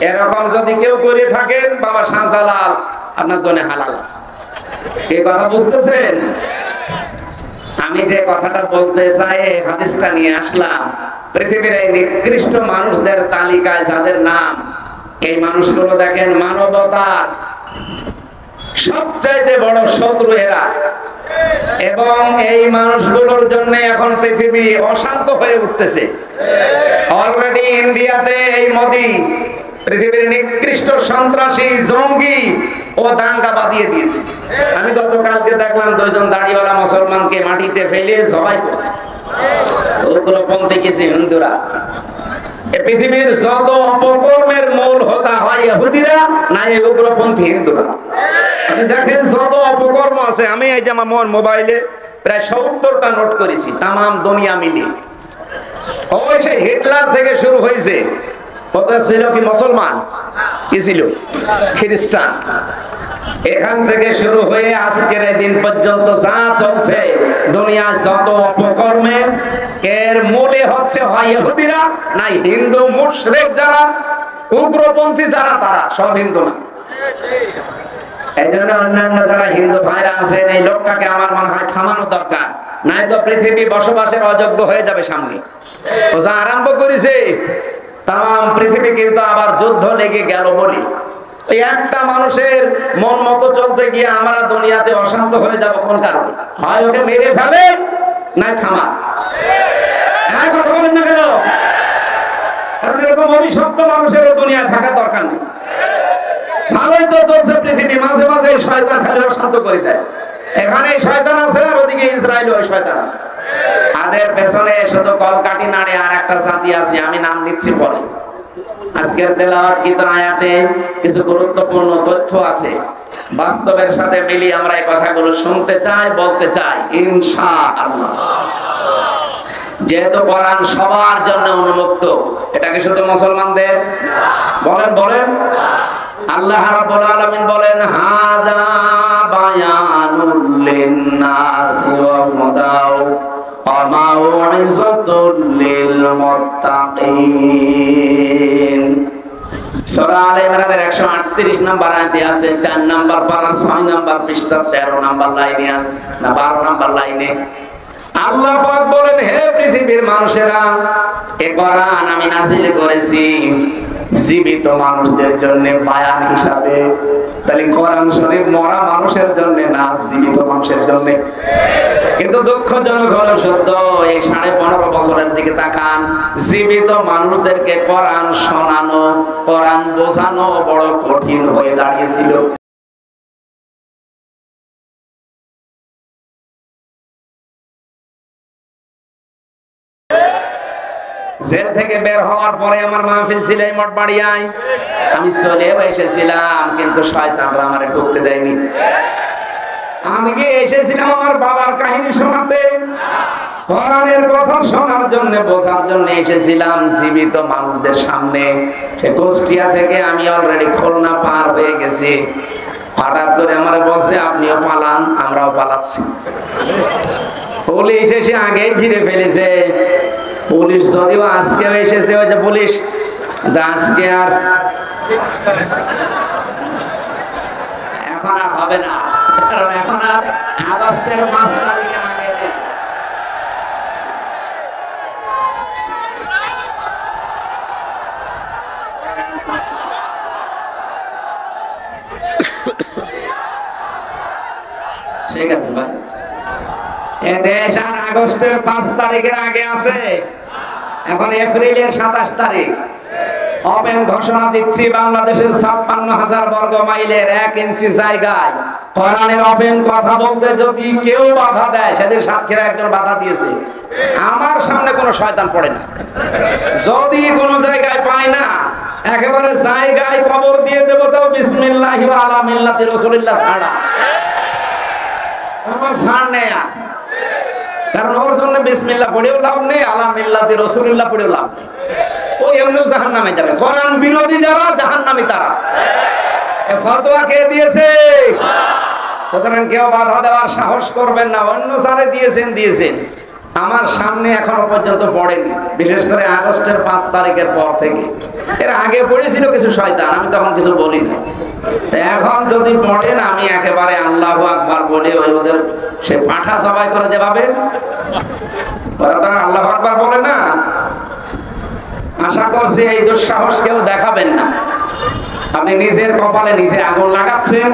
এরকম যদি কেউ করে থাকেন, বাবা শাহজালাল আপনার জন্য হালাল আছে। এই কথা বুঝতেছেন? আমি যে কথাটা বলতে চাই হাদিসটা নিয়ে আসলাম, পৃথিবীর এই নিকৃষ্ট মানুষদের তালিকায় যাদের নাম, এই মানুষগুলো দেখেন মানবতার সবচাইতে বড় শত্রু এরা। এবং এই মানুষগুলোর জন্য এখন পৃথিবী অশান্ত হয়ে উঠতেছে। অলরেডি ইন্ডিয়াতে এই মোদি পৃথিবীর নিকৃষ্ট সন্ত্রাসী জঙ্গি ও দাঙ্গা বাঁধিয়ে দিয়েছে। আমি গতকালকে দেখলাম 2 জন দাড়িওয়ালা মুসলমানকে মাটিতে ফেলে জবাই করছে। উগ্রপন্থী কিছু হিন্দুরা। পৃথিবীর যত অপকর্মের মূল হোতা হয় ইহুদিরা না এই উগ্রপন্থী হিন্দুরা। আপনি দেখেন যত অপকর্ম আছে, আমি এই যে আমার মোবাইলে প্রায় 70টা নোট করেছি তামাম দুনিয়া মিলিয়ে। অবশ্যই হিটলার থেকে শুরু হয়েছে, ওটা ছিল কি মুসলমান, কি ছিল খ্রিস্টান। এখান থেকে শুরু হয়ে আজকের দিন পর্যন্ত যা চলছে দুনিয়ার যত অপকর্মের এর মূলে হচ্ছে হয় ইহুদিরা না হিন্দু মুশরিক যারা উগ্রপন্থী যারা তারা সব হিন্দু না। এই জন্য অন্যান্য যারা হিন্দু ভাইরা আছেন এই লোকটাকে আমার মনে হয় থামানো দরকার, নাই তো পৃথিবী বসবাসের অযোগ্য হয়ে যাবে সামনে। ও যা আরম্ভ করেছে তাম পৃথিবী কিন্তু আবার যুদ্ধ লেগে গেল বলি। এই একটা মানুষের মন মতো চলতে গিয়ে আমরা দুনিয়াতে অশান্ত হয়ে যাব কোন কারণে? হয় ওকে মেরে ফেলে না থামা। হ্যাঁ কথা বলেন না কেন? কারণ এরকম অভিশপ্ত মানুষের দুনিয়ায় থাকার দরকার নেই। ভালোই তো চলছে পৃথিবী, মাঝে মাঝে শয়তান খালি অশান্ত করে দেয়। এখানে শয়তান আছে আর ওদিকে ইসরায়েল ওই শয়তান আছে। তাদের পেছনে শুধু কলকাঠি নাড়ে আর একটা জাতি আছে, আমি নাম নিচ্ছি পরে। আজকের তেলাওয়াতকৃত আয়াতে কিছু গুরুত্বপূর্ণ তথ্য আছে, বাস্তবের সাথে মিলিয়ে আমরা এই কথাগুলো শুনতে চাই, বলতে চাই ইনশাআল্লাহ। যেহেতু কোরআন সবার জন্য উন্মুক্ত, এটা কি শুধু মুসলমানদের? বলেন বলেন। আল্লাহ রাব্বুল আলামিন বলেন হাযা বায়ানুল লিন-নাসি ওয়া হুদাও ওয়া মাউইযাতুল লিল মুত্তাকিন। সূরা আলে ইমরানের 138 নম্বর আয়াতে আছে, 4 নম্বর পারা 6 নম্বর পৃষ্ঠা 13 নম্বর লাইনে আছে না 12 নম্বর লাইনে আল্লাহ পাক বলেন হে পৃথিবীর মানুষেরা, এই কোরআন আমি নাযিল করেছি জীবিত মানুষদের জন্য বায়ান হিসাবে। তাহলে কোরআন শরীফ মরা মানুষের জন্য না, জীবিত মানুষের জন্য। কিন্তু দুঃখজনক হলো সত্য, এই 15.5 বছরের দিকে তাকান, জীবিত মানুষদেরকে কোরআন শোনানো, কোরআন বোঝানো বড় কঠিন হয়ে দাঁড়িয়েছিল। জেল থেকে বের হওয়ার পরে আমার মাহফিল ছিল এই মঠবাড়িয়ায়, আমি চলেও এসেছিলাম কিন্তু শয়তানরা আমারে ঢুকতে দেয়নি। আমি কি এসেছিলাম আমার বাবার কাহিনী শোনাতে, কোরআনের কথা শোনার জন্য, বোঝার জন্য এসেছিলাম জীবিত মানুষদের সামনে। সে কুষ্টিয়া থেকে আমি অলরেডি খুলনা পার হয়ে গেছি। হঠাৎ করে আমারে বলছে আপনিও পালান, আমরাও পালাচ্ছি। পুলিশ এসে আগেই ঘিরে ফেলেছে। পুলিশ যদিও আজকেও এসেছে, ওই যে পুলিশ আজকে আর এখন আর হবে না, কারণ এখন আর আগস্টের 5 তারিখের আগে ঠিক আছে ভাই। দেশ আর আগস্টের 5 তারিখের আগে আছে, এখন এপ্রিলের 27 তারিখ। ওপেন ঘোষণা দিচ্ছি, বাংলাদেশের 56,000 বর্গ মাইলের 1 ইঞ্চি জায়গায় কোরআনের ওপেন কথা বলতে যদি কেউ বাধা দেয়, সেদিন সাতক্ষীরা একজন বাধা দিয়েছে, আমার সামনে কোনো শয়তান পড়ে না। যদি কোনো জায়গায় পায় না, একেবারে জায়গায় কবর দিয়ে দেবো, তো বিসমিল্লাহি ওয়া আলা মিল্লাতি রাসূলিল্লাহ ছাড়া আমার ছাড় নেই। কারণ ওর জন্য বিসমিল্লাহ পড়েও লাভ নেই, আলা মিল্লাতি রাসূলিল্লাহ পড়েও লাভ নেই। ও এমনিও জাহান্নামে যাবে। কোরআন বিরোধী যারা জাহান্নামী তারা। এ ফতোয়া কে দিয়েছে? সুতরাং কেউ বাধা দেওয়ার সাহস করবেন না। অন্য যারা দিয়েছেন আমার সামনে এখনো পর্যন্ত পড়েনি, বিশেষ করে আগস্টের 5 তারিখের পর থেকে। এর আগে পড়েছিল কিছু শয়তান, আমি তখন কিছু বলি না। এখন যদি পড়েন আমি একেবারে একেবারে আল্লাহু আকবার বলে ওদের সে পাঠা সবাই করে যেভাবে ওরা তো আল্লাহু আকবার বলে না। আশা করছি এই দুঃসাহস কেউ দেখাবেন না। আপনি নিজের কপালে নিজে আগুন লাগাচ্ছেন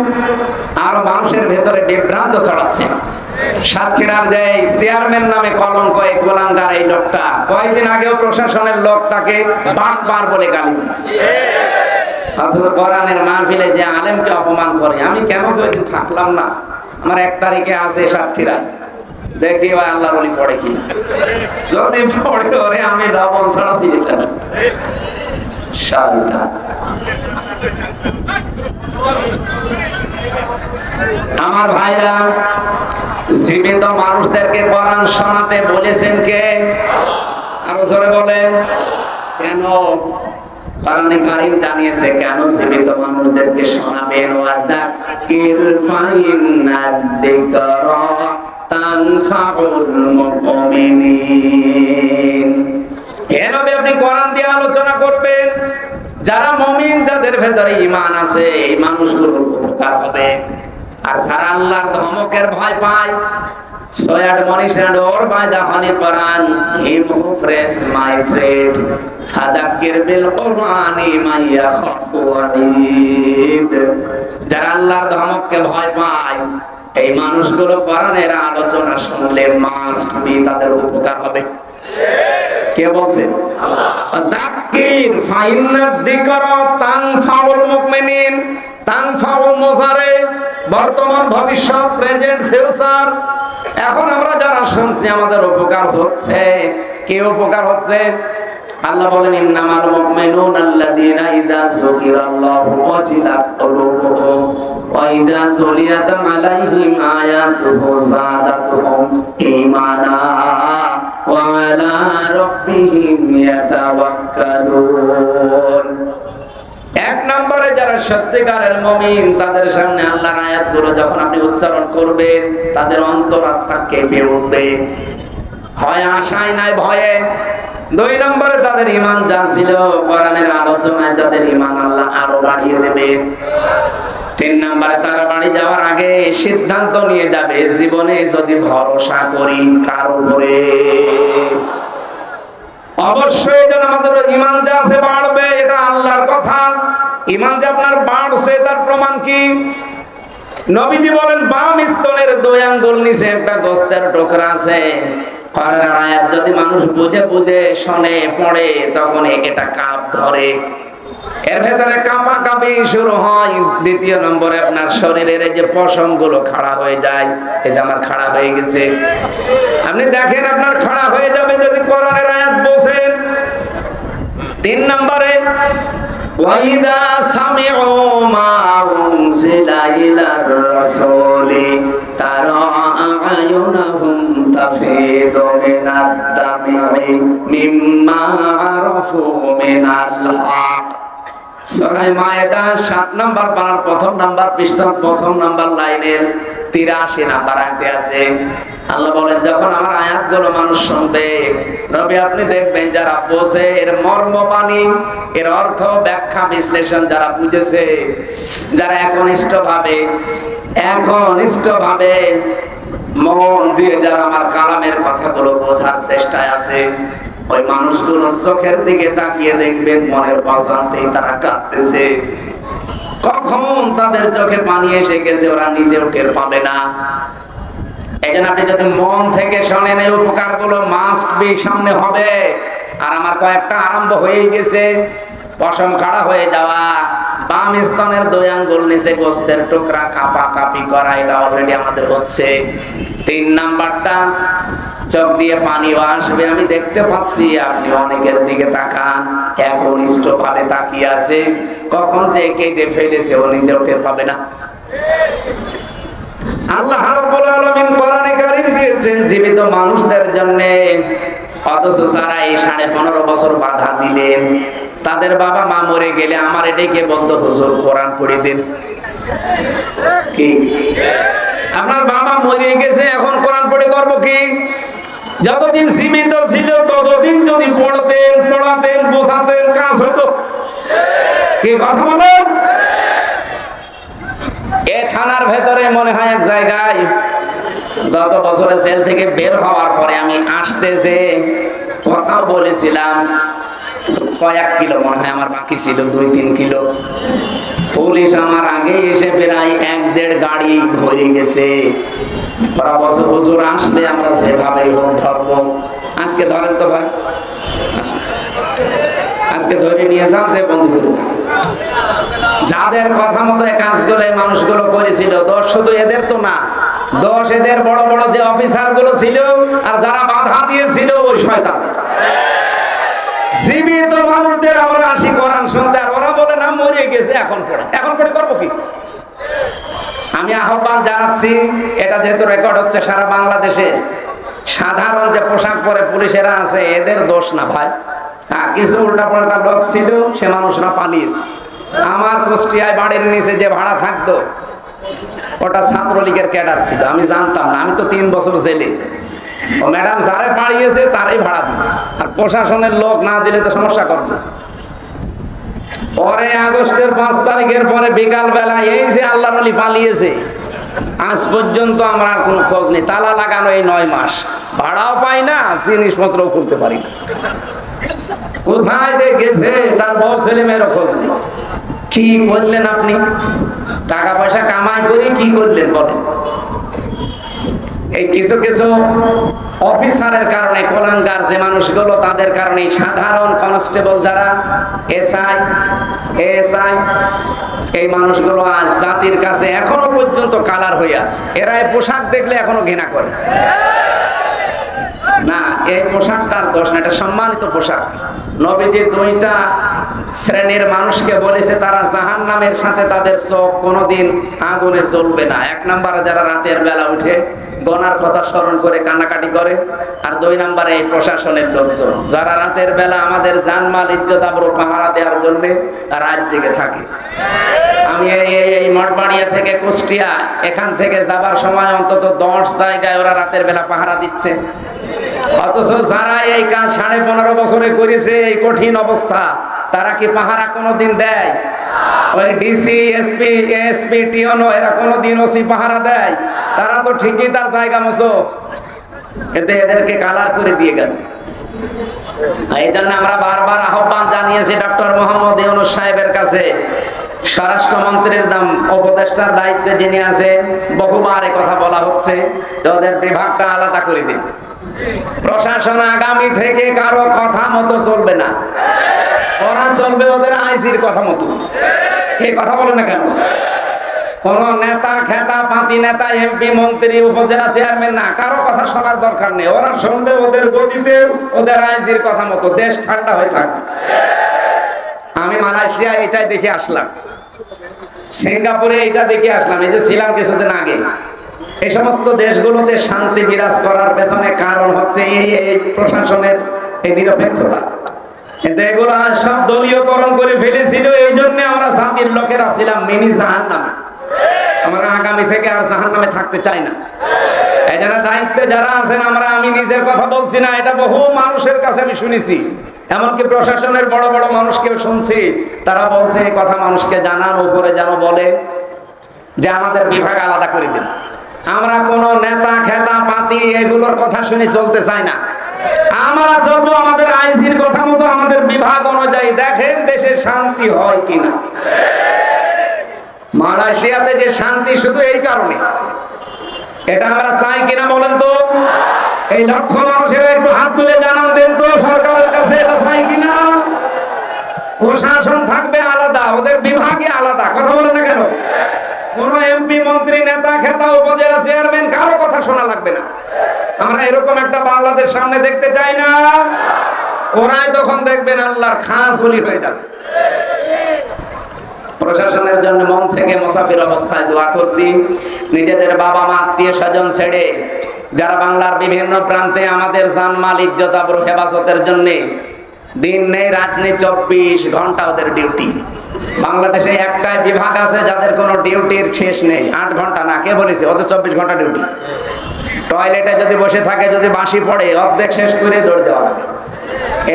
আর মানুষের ভেতরে বিভ্রান্ত ছড়াচ্ছেন। সাতক্ষীরার যে চেয়ারম্যান নামে কলঙ্ক এই গোলাঙ্গার এই লোকটা কয়েকদিন আগেও প্রশাসনের লোকটাকে বাটপার বলে গালি দিয়েছে। অথচ কোরআনের মাহফিলে যে আলেমকে অপমান করে, আমি কেন সেদিন থাকলাম না? আমার 1 তারিখে আছে সাতক্ষীরায়, দেখি ভাই আল্লাহর ওলি পড়ে কিনা। যদি পড়ে ওরে আমি লবণ ছাড়া ফিরে যাবো। আমার ভাইরা, জীবিত মানুষদেরকে কোরআন শোনাতে বলেছেন কে? আরো জোরে বলেন। কেন? কোরআনে কারীম জানিয়েছে কেন জীবিত মানুষদেরকে শোনাবেন। ওয়াযাক্কির ফাইন্নাদ যিকরা তানফাউল মুমিনিন। কেন আপনি কোরআন দিয়ে আলোচনা করবেন? যারা মুমিন, যাদের ভেতরে ঈমান আছে, এই মানুষগুলোর উপকার হবে। আর যারা আল্লাহর ধমকের ভয় পায়, so admonition or by the Holy Quran, him who frees my threat, fadakir bil Qur'ani ma yakhafu wa'id. যারা আল্লাহর ধমককে ভয় পায়, এই মানুষগুলো কোরআনের আলোচনা শুনলে মাস্ট বি তাদের উপকার হবে। কে বলছেন? তাকির ফাইন্নাদ যিকরা তানফাউল মুমিনিন। তানফাউ মুজারে, বর্তমান, ভবিষ্যৎ, প্রেজেন্ট, ফিউচার। এখন আমরা যারা শুনছি আমাদের উপকার হচ্ছে। কে উপকার হচ্ছে? আল্লাহ বলেন ইন্নামাল মুমিনুনা আল্লাযীনা ইযা যুকিরাল্লাহু ওয়াজিলাত কুলুবুহুম ওয়া ইযা তুলিয়াত আলাইহিম আয়াতুহু যাদাতুহুম ঈমানা ওয়া আলা রাব্বিহিম ইয়াতাওয়াক্কালুন। 1 নম্বরে যারা সত্যিকারের মুমিন, তাদের সামনে আল্লাহর আয়াতগুলো যখন আপনি উচ্চারণ করবেন, তাদের অন্তরাত্মা কেঁপে উঠবে। হয় আশায় নাই ভয়ে। 2 নম্বরে তাদের ঈমান যা ছিল কোরআনের আলোচনায় তাদের ঈমান আল্লাহ আরো বাড়িয়ে দেবে। 3 নম্বরে তারা বাড়ি যাওয়ার আগে সিদ্ধান্ত নিয়ে যাবে, জীবনে যদি ভরসা করি কার উপরে, অবশ্যই যেন আমাদের ঈমান যা আছে বাড়বে। এটা আল্লাহর কথা। ঈমান যে আপনার বাড়ছে তার প্রমাণ কি? নবীজি বলেন বাম স্তনের 2 আঙ্গুল নিচে একটা গোস্তের টুকরা আছে। কোরআনের আয়াত যদি মানুষ বুঝে বুঝে শুনে পড়ে, তখন এটা কাঁপ ধরে, এর ভেতরে কাঁপাকাঁপি শুরু হয়। 2 নম্বরে আপনার শরীরের এই যে পশমগুলো খাড়া হয়ে যায়। এই যে আমার খাড়া হয়ে গেছে, আপনি দেখেন আপনার খাড়া হয়ে যাবে যদি কোরআনের আয়াত বোঝেন। 3 নম্বরে ওয়াইদা সামিউ মা উনজিলা ইলার রাসূলি তারা আয়ুনাহুম তাফিদু মিনাদ দামি মিম্মা আরাফু মিনাল হক। সূরা মায়েদা 7 নম্বর পারার 1ম নাম্বার পৃষ্ঠার 1ম নাম্বার লাইনের 83 নাম্বার আয়াতে আছে। আল্লাহ বলেন যখন আমার আয়াতগুলো মানুষ শুনবে, নবী আপনি দেখবেন যারা বোঝে, এর মর্ম বাণী, এর অর্থ, ব্যাখ্যা, বিশ্লেষণ যারা বুঝেছে, যারা একনিষ্ঠভাবে মন দিয়ে যারা আমার কালামের কথাগুলো বোঝার চেষ্টায় আছে, ওই মানুষগুলোর চোখের দিকে তাকিয়ে দেখবেন মনের অজান্তেই তারা কাঁদতেছে। কখন তাদের চোখে পানি এসে গেছে ওরা নিজেও টের পাবে না। এই জন্য আপনি যদি মন থেকে শোনেন, এই উপকারগুলো মাস্ট বি সামনে হবে। আর আমার কয়েকটা আরম্ভ হয়ে গেছে। পশম খাড়া হয়ে যাওয়া, বাম স্তনের 2 আঙ্গুল নিচে গোস্তের টুকরা কাঁপাকাঁপি করা, এটা অলরেডি আমাদের হচ্ছে। 3 নাম্বারটা চোখ দিয়ে পানিও আসবে। আমি দেখতে পাচ্ছি আপনি অনেকের দিকে তাকান, একনিষ্ঠ ভাবে তাকিয়ে আছে। কখন যে কেঁদে ফেলেছে ও নিজেও টের পাবে না। আল্লাহ রাব্বুল আলামিন কোরআনে কারীম দিয়েছেন জীবিত মানুষদের জন্য। অথচ যারা এই 15.5 বছর বাধা দিলেন, তাদের বাবা মা মরে গেলে আমার এটাকে বলতো হুজুর কোরআন পড়ে দেন। কি আপনার বাবা মরে গেছে, এখন কোরআন পড়ে করবো কি? যতদিন জীবিত ছিল ততদিন যদি পড়তেন, পড়াতেন, বোঝাতেন, কাজ হতো। কি কথা বলেন? এ থানার ভেতরে মনে হয় এক জায়গায় গত বছরে জেল থেকে বের হওয়ার পরে আমি আসতে যে কথাও বলেছিলাম, কয়েক কিলো মনে হয় আমার বাকি ছিল, 2-3 কিলো। পুলিশ আমার আগে এসে প্রায় 1-1.5 গাড়ি ভরে গেছে। ওরা বলছে হুজুর আসলে আমরা যেভাবে হোক ধরবো। আজকে ধরেন তো ভাই, আজকে ধরে নিয়ে যান যে বন্ধু যাদের কথা মতো এই কাজগুলো এই মানুষগুলো করেছিল। দোষ শুধু এদের তো না, দোষ এদের বড় বড় যে অফিসার গুলো ছিল আর যারা বাধা দিয়েছিল ওই শয়তান। জীবিত মানুষদের আমরা আসি কোরআন শুনতে, আর ওরা বলে না মরে গেছে, এখন পড়ে করবো কি? আমি আহ্বান জানাচ্ছি, এটা যেহেতু রেকর্ড হচ্ছে সারা বাংলাদেশে, সাধারণ যে পোশাক পরে পুলিশেরা আছে এদের দোষ না ভাই। কিছু উল্টা পাল্টা লোক ছিল, সে মানুষরা পালিয়েছে। আমার কুষ্টিয়ায় বাড়ির নিচে যে ভাড়া থাকতো ওটা ছাত্রলীগের ক্যাডার ছিল, আমি জানতাম না, আমি তো 3 বছর জেলে। ও ম্যাডাম যারে পালিয়েছে তারই ভাড়া দিয়েছে, আর প্রশাসনের লোক না দিলে তো সমস্যা করবে। পরে আগস্টের 5 তারিখের পরে বিকাল বেলা এই যে আল্লাহ আলী পালিয়েছে, আজ পর্যন্ত আমরা আর কোনো খোঁজ নেই। তালা লাগানো এই 9 মাস, ভাড়াও পাই না, জিনিসপত্রও খুলতে পারি না। কোথায় যে গেছে তার বউ ছেলে মেয়েরও খোঁজ নেই। কি করলেন আপনি? টাকা পয়সা কামাই করে কি করলেন বলেন? এই কিছু কিছু অফিসারের কারণে, কোলাঙ্গার যে মানুষগুলো, তাদের কারণে সাধারণ কনস্টেবল যারা, এসআই, এএসআই, এই মানুষগুলো আজ জাতির কাছে এখনো পর্যন্ত কালার হয়ে আছে। এরা এই পোশাক দেখলে এখনো ঘৃণা করে না। এই পোশাকটার দোষ না, এটা সম্মানিত পোশাক। নবীজি 2টা শ্রেণীর মানুষকে বলেছে তারা জাহান্নামের সাথে তাদের চোখ কোনোদিন আগুনে জ্বলবে না। 1 নম্বরে যারা রাতের বেলা উঠে গনার কথা স্মরণ করে কান্নাকাটি করে, আর 2 নম্বরে এই প্রশাসনের লোকজন যারা রাতের বেলা আমাদের জানমাল ইজ্জত আবরু পাহারা দেওয়ার জন্য রাত জেগে থাকে। আমি এই মঠবাড়িয়া থেকে কুষ্টিয়া, এখান থেকে যাবার সময় অন্তত 10 জায়গায় ওরা রাতের বেলা পাহারা দিচ্ছে। অথচ যারা এই কাজ 15.5 বছরে করেছে, এই কঠিন অবস্থা, তারা কি পাহারা কোনোদিন দেয়? ওই ডিসি, এসপি, এসপি, টিওনো এরা কোনোদিন ওসি পাহারা দেয়? তারা তো ঠিকই তার জায়গা মতো, এতে এদেরকে কালার করে দিয়ে গেল। এই জন্য আমরা বারবার আহ্বান জানিয়েছি ডক্টর মোহাম্মদ ইউনূস সাহেবের কাছে, স্বরাষ্ট্রমন্ত্রীর উপদেষ্টার দায়িত্বে যিনি আছেন, বহুবার এই কথা বলা হচ্ছে যে ওদের বিভাগটা আলাদা করে দিন। প্রশাসন আগামী থেকে কারো কথা মতো চলবে না, ওরা চলবে ওদের আইজির কথা মতো। কে কথা বলে না কেন? কোন নেতা খেতা পাতি নেতা, এমপি, মন্ত্রী, উপজেলা চেয়ারম্যান না, কারো কথা শোনার দরকার নেই। ওরা শুনবে ওদের গতিতে, ওদের আইজির কথা মতো, দেশ ঠান্ডা হয়ে থাকবে। আমি মালয়েশিয়া এটাই দেখে আসলাম, সিঙ্গাপুরে এটা দেখে আসলাম, এই যে ছিলাম কিছুদিন আগে। এই সমস্ত দেশগুলোতে শান্তি বিরাজ করার পেছনে কারণ হচ্ছে এই প্রশাসনের এই নিরপেক্ষতা। কিন্তু এগুলো সব দলীয়করণ করে ফেলেছিল। এই জন্য আমরা জাতির লোকেরা ছিলাম মিনি জাহান্নামে। আমরা আগামী থেকে আর জাহান্নামে থাকতে চাই না। এই জন্য দায়িত্বে যারা আছেন, আমি নিজের কথা বলছি না, এটা বহু মানুষের কাছে আমি শুনেছি, এমনকি প্রশাসনের বড় বড় মানুষকেও শুনছি, তারা বলছে এই কথা মানুষকে জানান, উপরে যেন বলে যে আমাদের বিভাগ আলাদা করে দিন। আমরা কোন নেতা খেতা পাতি এগুলোর কথা শুনে চলতে চাই না। আমরা চলবো আমাদের আইজির কথা মতো, আমাদের বিভাগ অনুযায়ী। দেখেন দেশে শান্তি হয় কিনা। মালয়েশিয়াতে যে শান্তি শুধু এই কারণে, এটা আমরা চাই কিনা বলেন তো? এই লক্ষ মানুষের একটু হাত তুলে জানান দেন তো সরকারের কাছে, এটা চাই কিনা? প্রশাসন থাকবে আলাদা, ওদের বিভাগে আলাদা। কথা বলে না কেন? কোন এমপি, মন্ত্রী, নেতা খেতা, উপজেলা চেয়ারম্যান কারো কথা শোনা লাগবে না। আমরা এরকম একটা বাংলাদেশ সামনে দেখতে চাই না। ওরাই তখন দেখবেন আল্লাহর খাস ওলি হয়ে যাবে। প্রশাসনের জন্য মন থেকে মুসাফির অবস্থায় দোয়া করছি। নিজেদের বাবা মা, আত্মীয় স্বজন ছেড়ে যারা বাংলার বিভিন্ন প্রান্তে আমাদের জানমাল ইজ্জত আবরু হেফাজতের জন্য দিন নেই রাত নেই, 24 ঘন্টা ওদের ডিউটি। বাংলাদেশে একটাই বিভাগ আছে যাদের কোনো ডিউটির শেষ নেই, 8 ঘন্টা না, কে বলেছে? ওদের 24 ঘন্টা ডিউটি। টয়লেটে যদি বসে থাকে, যদি বাঁশি পড়ে, অর্ধেক শেষ করে দৌড় দেওয়া হবে।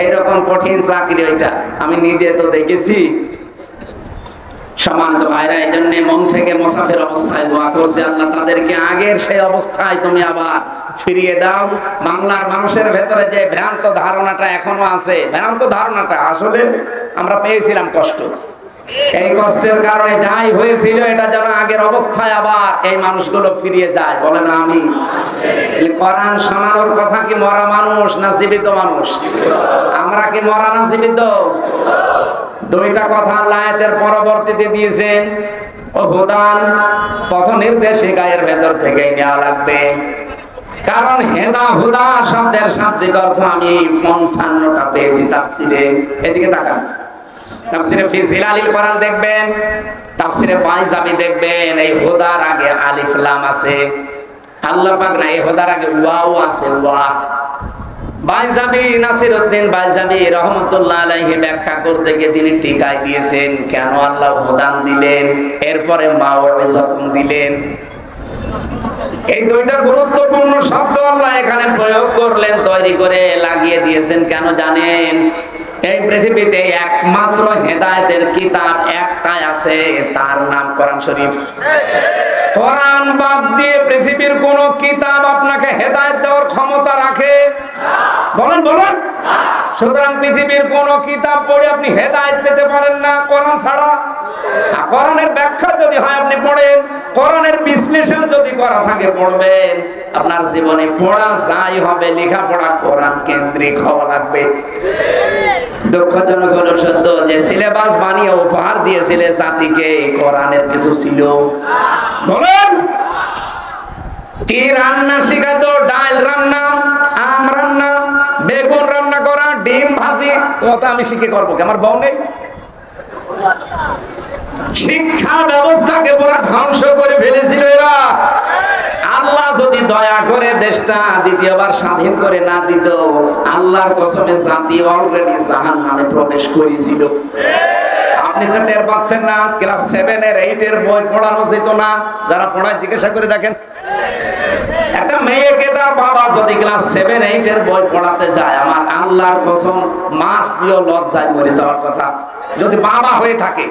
এইরকম কঠিন চাকরি ওইটা, আমি নিজে তো দেখেছি। সম্মানিত ভাইরা, এই জন্য মন থেকে মুসাফির অবস্থায় দোয়া করছে, আল্লাহ তাদেরকে আগের সেই অবস্থায় তুমি আবার ফিরিয়ে দাও। বাংলার মানুষের ভেতরে যে ভ্রান্ত ধারণাটা এখনো আছে, ভ্রান্ত ধারণাটা আসলে আমরা পেয়েছিলাম কষ্ট, এই কষ্টের কারণে যাই হয়েছিল এটা যেন আগের অবস্থায় আবার এই মানুষগুলো ফিরিয়ে যায়। বলেন আমি। কোরআন শোনানোর কথা কি মরা মানুষ না জীবিত মানুষ? আমরা কি মরা না জীবিত? দুইটা কথা আল্লাহ আয়াতের পরবর্তীতে দিয়েছেন। ও হুদান, পথ নির্দেশিকা এর ভেতর থেকে নেওয়া লাগবে, কারণ হেদা হুদা শব্দের শাব্দিক অর্থ আমি ৫৫টা পেয়েছি তাফসিরে। এদিকে তাকান, তাফসিরে ফি জিলালিল কোরআন দেখবেন, তাফসিরে বাইজাবি দেখবেন, এই হুদার আগে আলিফ লাম আছে। আল্লাহ পাক না, এই হুদার আগে ওয়াও আছে, ওয়া। বাইজাবি নাসিরউদ্দিন বাইজাবি রহমাতুল্লাহ আলাইহি ব্যাখ্যা করতে গিয়ে তিনি টিকায় দিয়েছেন কেন আল্লাহ হুদান দিলেন, এরপরে মাউইজাতুন দিলেন। এই দুইটা গুরুত্বপূর্ণ শব্দ আল্লাহ এখানে প্রয়োগ করলেন, তৈরি করে লাগিয়ে দিয়েছেন কেন জানেন? এই পৃথিবীতে একমাত্র হেদায়েতের কিতাব একটাই আছে, তার নাম কোরআন শরীফ। কোরআন বাদ দিয়ে পৃথিবীর কোন কিতাব আপনাকে হেদায়েত দেওয়ার ক্ষমতা রাখে? বলেন বলেন। সুতরাং পৃথিবীর কোন কিতাব পড়ে আপনি হেদায়েত পেতে পারেন না কোরআন ছাড়া। কোরআনের ব্যাখ্যা যদি হয় আপনি পড়েন, কোরআনের বিশ্লেষণ যদি করা থাকে পড়বেন, আপনার জীবনে পড়া যাই হবে লেখাপড়া কোরআন কেন্দ্রিক হওয়া লাগবে। দুঃখজনক হলো সত্য যে সিলেবাস বানিয়ে উপহার দিয়েছিলে জাতিকে, কোরআনের কিছু ছিল? বলেন কি রান্না শিখাতো? ডাল রান্না, আম রান্না, বেগুন রান্না করা, ডিম ভাজি। ওটা আমি শিখে করবো কি? আমার বউ নেই? শিক্ষা ব্যবস্থাকে পুরো ধ্বংস করে ফেলেছিল এরা। আল্লাহ যদি দয়া করে দেশটা দ্বিতীয়বার স্বাধীন করে না দিত, আল্লাহর কসমে জাতি অলরেডি জাহান্নামে প্রবেশ করেছিল। আপনি তো টের পাচ্ছেন না? ক্লাস 7 এর 8 এর বই পড়ানো যেত না? যারা পড়ায় জিজ্ঞাসা করে দেখেন। একটা মেয়েকে তার বাবা যদি ক্লাস 7 8 এর বই পড়াতে যায়, আমার আল্লাহর কসম মাস প্রিয় লজ্জায় মরে যাওয়ার কথা যদি বাবা হয়ে থাকে।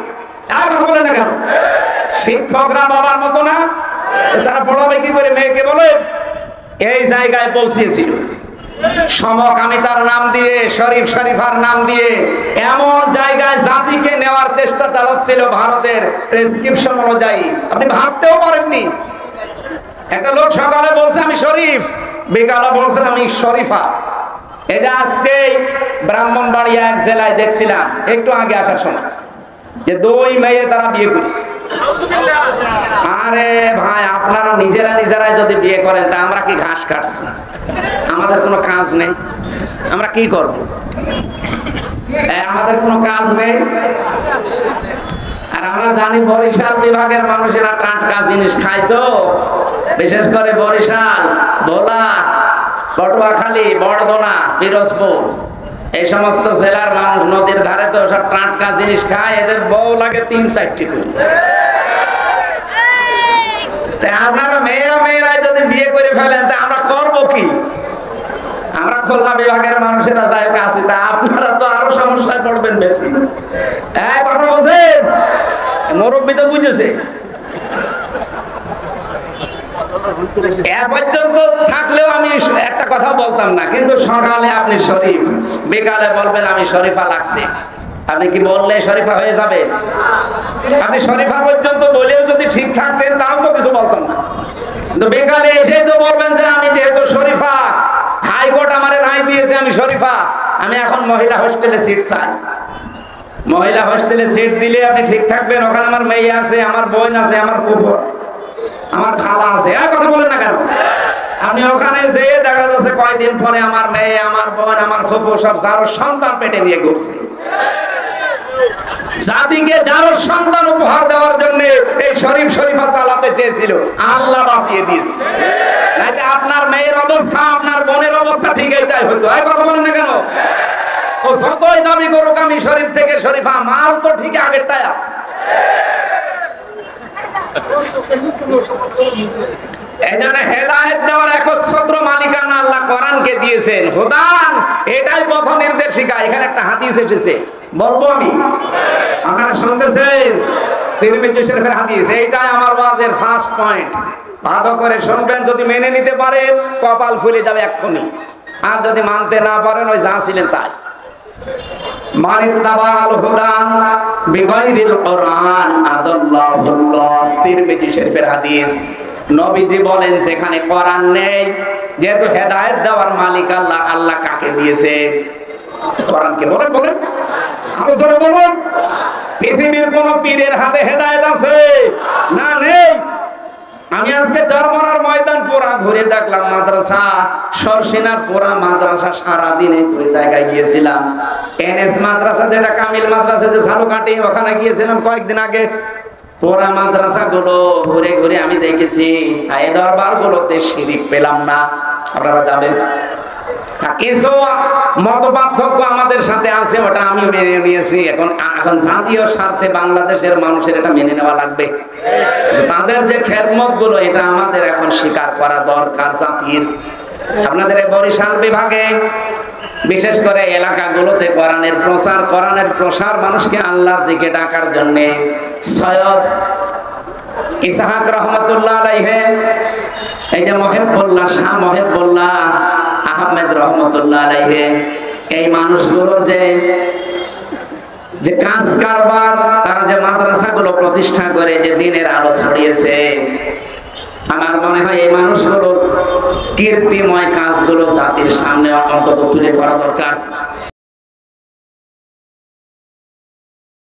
আর কথা বলে না কেন? শিক্ষকরা বাবার মতো না? তারা পড়াবে কি করে মেয়েকে? বলে এই জায়গায় পৌঁছেছিল সমকামিতার নাম দিয়ে, শরীফ শরীফার নাম দিয়ে এমন জায়গায় জাতিকে নেওয়ার চেষ্টা চালাচ্ছিল ভারতের প্রেসক্রিপশন অনুযায়ী। আপনি ভাবতেও পারেননি। একটা লোক সকালে বলছে আমি শরীফ, বিকালে বলছে আমি শরীফা। এটা আজকে ব্রাহ্মণবাড়িয়া এক জেলায় দেখছিলাম একটু আগে আসার সময়, যে 2 মেয়ে তারা বিয়ে করেছে। আরে ভাই, আপনারা নিজেরাই যদি বিয়ে করেন তা আমরা কি ঘাস কাটছি? আমাদের কোনো কাজ নেই, আমরা কি করব? আমাদের কোনো কাজ নেই। আর আমরা জানি বরিশাল বিভাগের মানুষেরা টাটকা জিনিস খায়, তো বিশেষ করে বরিশাল, ভোলা, পটুয়াখালী, বরদোনা, পিরোজপুর এই সমস্ত জেলার মানুষ নদীর ধারে তো সব টাটকা জিনিস খায়। এদের বউ লাগে 3-4টি করে। আপনারা মেয়েরাই যদি বিয়ে করে ফেলেন তা আমরা করবো কি? আমরা খুলনা বিভাগের মানুষেরা যাই আছি, তা আপনারা তো আরো সমস্যায় পড়বেন বেশি। কথা বলছেন, মুরব্বী তো বুঝেছে। পর্যন্ত থাকলেও আমি একটা কথা বলতাম না, কিন্তু সকালে আপনি শরীফ, বিকালে বলবেন আমি শরীফা লাগছে। আপনি কি বললে শরীফা হয়ে যাবে? আপনি শরীফা পর্যন্ত বলেও যদি ঠিক থাকতেন তাও তো কিছু বলতাম না, কিন্তু বিকালে এসে তো বলবেন যে আমি যেহেতু শরীফা, হাইকোর্ট আমারে রায় দিয়েছে আমি শরীফা, আমি এখন মহিলা হোস্টেলে সিট চাই। মহিলা হোস্টেলে সিট দিলে আপনি ঠিক থাকবেন? ওখানে আমার মেয়ে আছে, আমার বোন আছে, আমার ফুফু আছে, আমার খালা আছে। আর কথা বলেন না কেন? আপনি ওখানে যেয়ে দেখা যাচ্ছে কয়েকদিন পরে আমার মেয়ে, আমার বোন, আমার ফুফু সব যারো সন্তান পেটে নিয়ে ঘুরছে। জাতিকে যারো সন্তান উপহার দেওয়ার জন্য এই শরীফ শরীফা চালাতে চেয়েছিল, আল্লাহ বাঁচিয়ে দিয়েছে। নাইলে আপনার মেয়ের অবস্থা, আপনার বোনের অবস্থা ঠিক এইটাই হতো। আর কথা বলেন না কেন? ও যতই দাবি করুক আমি শরীফ থেকে শরীফা, মাল তো ঠিক আগেরটাই আছে। এজন্য হেদায়েত দেওয়ার একচ্ছত্র মালিকানা আল্লাহ কোরআনকে দিয়েছেন। হুদান, এটাই পথ নির্দেশিকা। এখানে একটা হাদিস এসেছে, বলবো আমি, আপনারা শুনতেছেন? তিরমিজি শরীফের হাদিস। এইটাই আমার ওয়াজের ফার্স্ট পয়েন্ট। ভালো করে শুনবেন, যদি মেনে নিতে পারেন কপাল খুলে যাবে এক্ষুনি, আর যদি মানতে না পারেন ওই যা ছিলেন তাই। মানিত্তাবাল হুদা বিগাইরিল কোরআন আদাল্লাহুল্লাহ, তিরমিজি শরীফের হাদিস। নবীজি বলেন সেখানে কোরআন নেই, যেহেতু হেদায়েত দেওয়ার মালিক আল্লাহ, আল্লাহ কাকে দিয়েছে? কোরআনকে। বলেন বলেন, আরো জোরে বলুন। পৃথিবীর কোন পীরের হাতে হেদায়েত আছে? না, নেই। আমি আজকে চরমনার ময়দান পুরা ঘুরে দেখলাম, মাদ্রাসা সরসিনার পুরা মাদ্রাসা, সারাদিন এই দুই জায়গায় গিয়েছিলাম। এনএস মাদ্রাসা, যেটা কামিল মাদ্রাসা যে ঝালুকাঠি, ওখানে গিয়েছিলাম কয়েকদিন আগে। পুরা মাদ্রাসা গুলো ঘুরে ঘুরে আমি দেখেছি, এই দরবার গুলোতে শিরিক পেলাম না। আপনারা যাবেন, কিছু মত পার্থক্য আমাদের সাথে আছে, ওটা আমি মেনে নিয়েছি। এখন জাতীয় স্বার্থে বাংলাদেশের মানুষের এটা মেনে নেওয়া লাগবে। তাদের যে খেদমত গুলো, এটা আমাদের এখন স্বীকার করা দরকার জাতির। আপনাদের এই বরিশাল বিভাগে বিশেষ করে এলাকাগুলোতে কোরআনের প্রসার মানুষকে আল্লাহর দিকে ডাকার জন্য সৈয়দ ইসহাক রহমতুল্লাহ আলাইহি, এই যে মহিবুল্লাহ, শাহ মহিবুল্লাহ আহমেদ রহমতুল্লাহ আলাইহি, এই মানুষগুলো যে কাজ কারবার, তারা যে মাদ্রাসাগুলো প্রতিষ্ঠা করে যে দিনের আলো ছড়িয়েছে, আমার মনে হয় এই মানুষগুলো কীর্তিময় কাজগুলো জাতির সামনে অন্তত তুলে ধরা দরকার।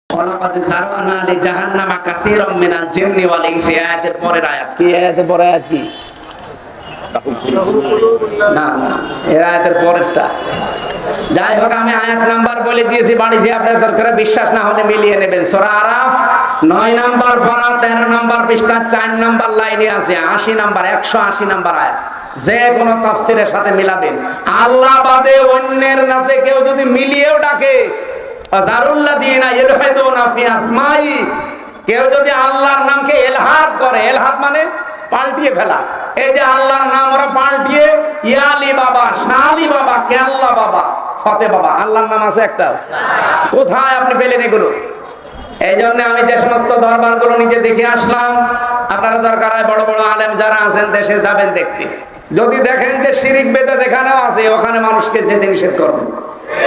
ওয়ালাকাদ যারানা লিজাহান্নামা কাসীরাম মিনাল জিন্নি ওয়াল ইনসি, আয়াতের পরের আয়াত কি? আয়াতের পরের আয়াত কি? না না, এর আয়াতের পরেরটা। যাই হোক, আমি আয়াত নাম্বার বলে দিয়েছি বাড়ি, যে আপনার দরকার বিশ্বাস না হলে মিলিয়ে নেবেন। সূরা আরাফ 9 নাম্বার পারা 13 নাম্বার পৃষ্ঠা 4 নাম্বার লাইনে আছে 80 নাম্বার 180 নাম্বার আয়াত। যে কোন তাফসীরের সাথে মিলাবেন। আল্লাহ বাদে অন্যের নাতে কেউ যদি মিলিয়েও ডাকে, আযারুল্লাযীনা ইলহাদুনা ফি আসমাই, কেউ যদি আল্লাহর নামকে ইলহাদ করে, ইলহাদ মানে পাল্টিয়ে ফেলা। এই যে আল্লাহর নাম ওরা পাল্টিয়ে ইয়ালি বাবা, শালি বাবা, কেল্লা বাবা, ফতে বাবা, আল্লাহর নাম আছে একটা? কোথায় আপনি পেলেন এগুলো? এই জন্য আমি যে সমস্ত দরবারগুলো নিজে দেখে আসলাম, আপনারা দরকার হয় বড় বড় আলেম যারা আছেন দেশে যাবেন দেখতে। যদি দেখেন যে শিরিক বেদে দেখানো আছে, ওখানে মানুষকে যেতে নিষেধ করবেন।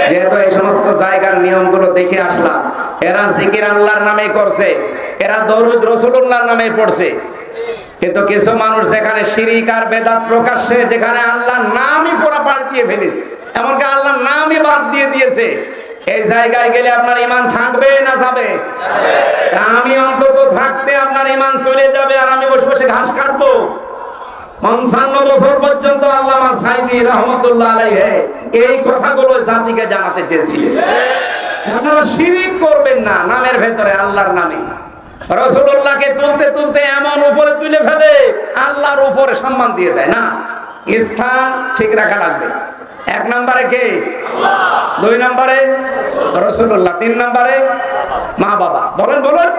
যেহেতু এই সমস্ত জায়গার নিয়মগুলো দেখে আসলাম, এরা জিকির আল্লাহর নামে করছে, এরা দরুদ রাসূলুল্লাহর নামে পড়ছে, কিন্তু কিছু মানুষ যেখানে শিরিক আর বেদাত প্রকাশ্যে, যেখানে আল্লাহর নামই পুরো পাল্টিয়ে ফেলেছে, এমনকি আল্লাহর নামই বাদ দিয়ে দিয়েছে, এই জায়গায় গেলে আপনার ঈমান থাকবে না যাবে? আমি অন্তত থাকতে আপনার ঈমান চলে যাবে, আর আমি বসে বসে ঘাস কাটবো। 55 বছর পর্যন্ত আল্লামা সাইদি রহমতুল্লাহ আলাইহি এই কথাগুলো জাতিকে জানাতে চেয়েছিলেন। আপনারা শিরিক করবেন না নামের ভেতরে, আল্লাহর নামে। রাসূলুল্লাহকে তুলতে তুলতে এমন উপরে তুলে ফেলে, আল্লাহর উপরে সম্মান দিয়ে দেয় না। স্থান ঠিক রাখা লাগবে। 1 নম্বরে কে? আল্লাহ। 2 নম্বরে রাসূলুল্লাহ। 3 নম্বরে মা বাবা। বলেন বলেন।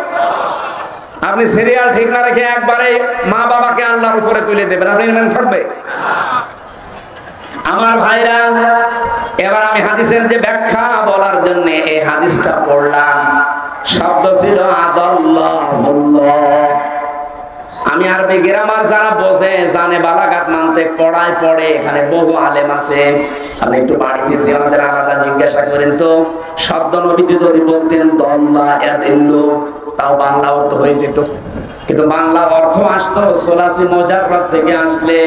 আপনি সিরিয়াল ঠিক না রেখে একবারে মা বাবাকে আল্লাহর উপরে তুলে দেবেন, আপনি ঈমান থাকবে? আমার ভাইরা, এবার আমি হাদিসের যে ব্যাখ্যা বলার জন্য এই হাদিসটা পড়লাম। শব্দ ছিল আদাল্লাহুল্লাহ। আমি আরবি গ্রামার যারা বোঝে, জানে, বালাগাত মানতে পড়ায় পড়ে, এখানে বহু আলেম আছে। আপনি একটু বাড়িতে যে আমাদের আলাদা জিজ্ঞাসা করেন তো, শব্দ নবীজি যদি বলতেন দল্লা ইয়াদিল্লু, তাও বাংলা অর্থ হয়ে যেত। কিন্তু বাংলা অর্থ আসতো সোলাসি মুজাররাদ থেকে আসলে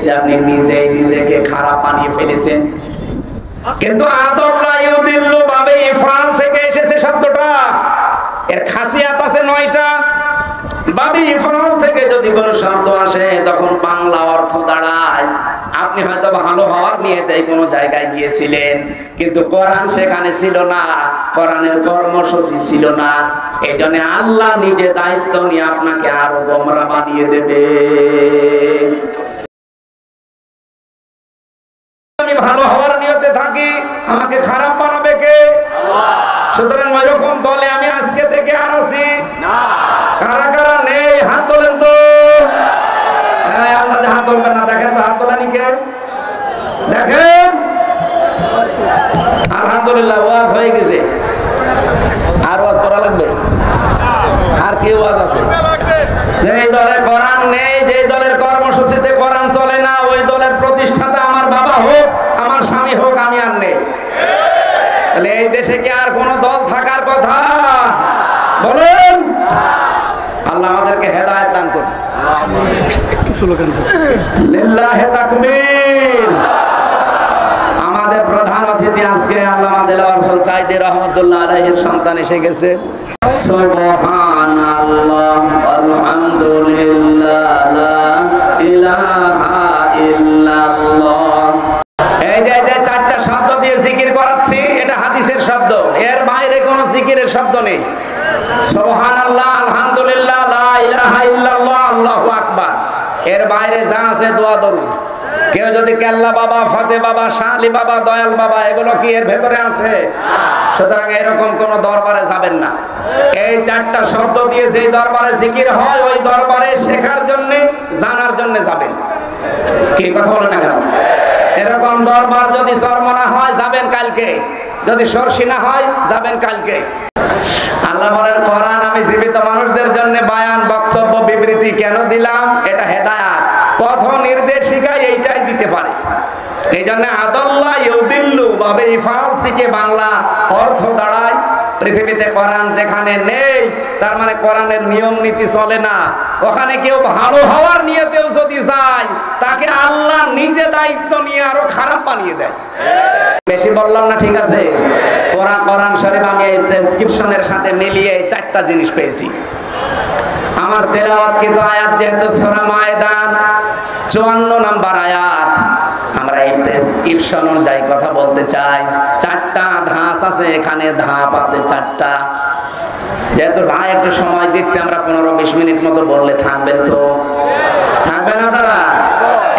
যে আপনি নিজেই নিজেকে খারাপ বানিয়ে ফেলেছেন। কিন্তু আদাল্লা ইয়াদিল্লু বাবে ইফরাল থেকে এসেছে শব্দটা। এর খাসিয়াত আছে 9টা। বাবে ইফরাল থেকে যদি কোনো শব্দ আসে, তখন বাংলা অর্থ দাঁড়ায় আপনি হয়তো ভালো হওয়ার নিয়তে কোনো জায়গায় গিয়েছিলেন, কিন্তু কোরআন সেখানে ছিল না, কোরআনের কর্মসূচি ছিল না। এই জন্য আল্লাহ নিজে দায়িত্ব নিয়ে আপনাকে আরো গোমরা বানিয়ে দেবে। আমি ভালো হওয়ার নিয়তে থাকি, আমাকে খারাপ বানাবে কে? আল্লাহ। সুতরাং ওইরকম দলে আমি আজকে থেকে আর আছি না। কারা কারা নেই হাত তোলেন তো। আল্লাহ হাত তুলবেন না, দেখেন তো হাত তোলানি কে? দেখেন, আলহামদুলিল্লাহ ওয়াজ হয়ে গেছে। আর ওয়াজ করা লাগবে? আর কেউ ওয়াজ দেশে কি আর কোন দল থাকার কথা বলেন? আল্লাহ আমাদেরকে হেদায়েত দান করুন। লিল্লাহি তাকবীর। আমাদের প্রধান অতিথি আজকে আল্লামা দেলোয়ার হোসেন সাইদি রহমাতুল্লাহ আলাইহির সন্তান এসে গেছে। সুবহানাল্লাহ আলহামদুলিল্লাহ লা ইলাহা ইল্লাল্লাহ। এই যে চারটা শব্দ দিয়ে জিকির করাচ্ছি, এটা হাদিসের শব্দ, এর বাইরে কোনো জিকিরের শব্দ নেই। সুবহানাল্লাহ আলহামদুলিল্লাহ লা ইলাহা ইল্লাল্লাহ আল্লাহু আকবার, এর বাইরে যা আছে দোয়া দরুদ। কেউ যদি কেল্লা বাবা, ফতে বাবা, শালি বাবা, দয়াল বাবা, এগুলো কি এর ভেতরে আছে? সুতরাং এরকম কোন দরবারে যাবেন না। এই চারটা শব্দ দিয়ে যেই দরবারে জিকির হয়, ওই দরবারে শেখার জন্য, জানার জন্য যাবেন। কি কথা বলেন না কেন? এরকম দরবার যদি চরমনা হয় যাবেন কালকে, যদি সরসি না হয় যাবেন কালকে। আল্লাহ বলেন কোরআন আমি জীবিত মানুষদের জন্য বায়ান, বক্তব্য, বিবৃতি কেন দিলাম? এটা হেদায়াত, পথ নির্দেশিকা এইটাই দিতে পারে। এই জন্য আদাল্লাহ ইউদিল্লু বাবে ইফাল থেকে বাংলা অর্থ দাঁড়ায় পৃথিবীতে কোরআন যেখানে নেই, তার মানে কোরআনের নিয়ম নীতি চলে না। ওখানে কেউ ভালো হওয়ার নিয়তেও যদি যায়, তাকে আল্লাহ নিজে দায়িত্ব নিয়ে আরো খারাপ বানিয়ে দেয়। বেশি বললাম না, ঠিক আছে? কোরআন শরীফ আমি এই প্রেসক্রিপশনের সাথে মিলিয়ে চারটা জিনিস পেয়েছি। আমার তেলাওয়াতকৃত আয়াত যেহেতু সূরা মায়েদা 54 নম্বর আয়াত, আমরা এই প্রেসক্রিপশন অনুযায়ী কথা বলতে চাই। চারটা ধাপ আছে এখানে, ধাপ আছে চারটা। যেহেতু ভাই একটু সময় দিচ্ছে, আমরা 15-20 মিনিট মতো বললে থাকবেন তো? থাকবেন আপনারা?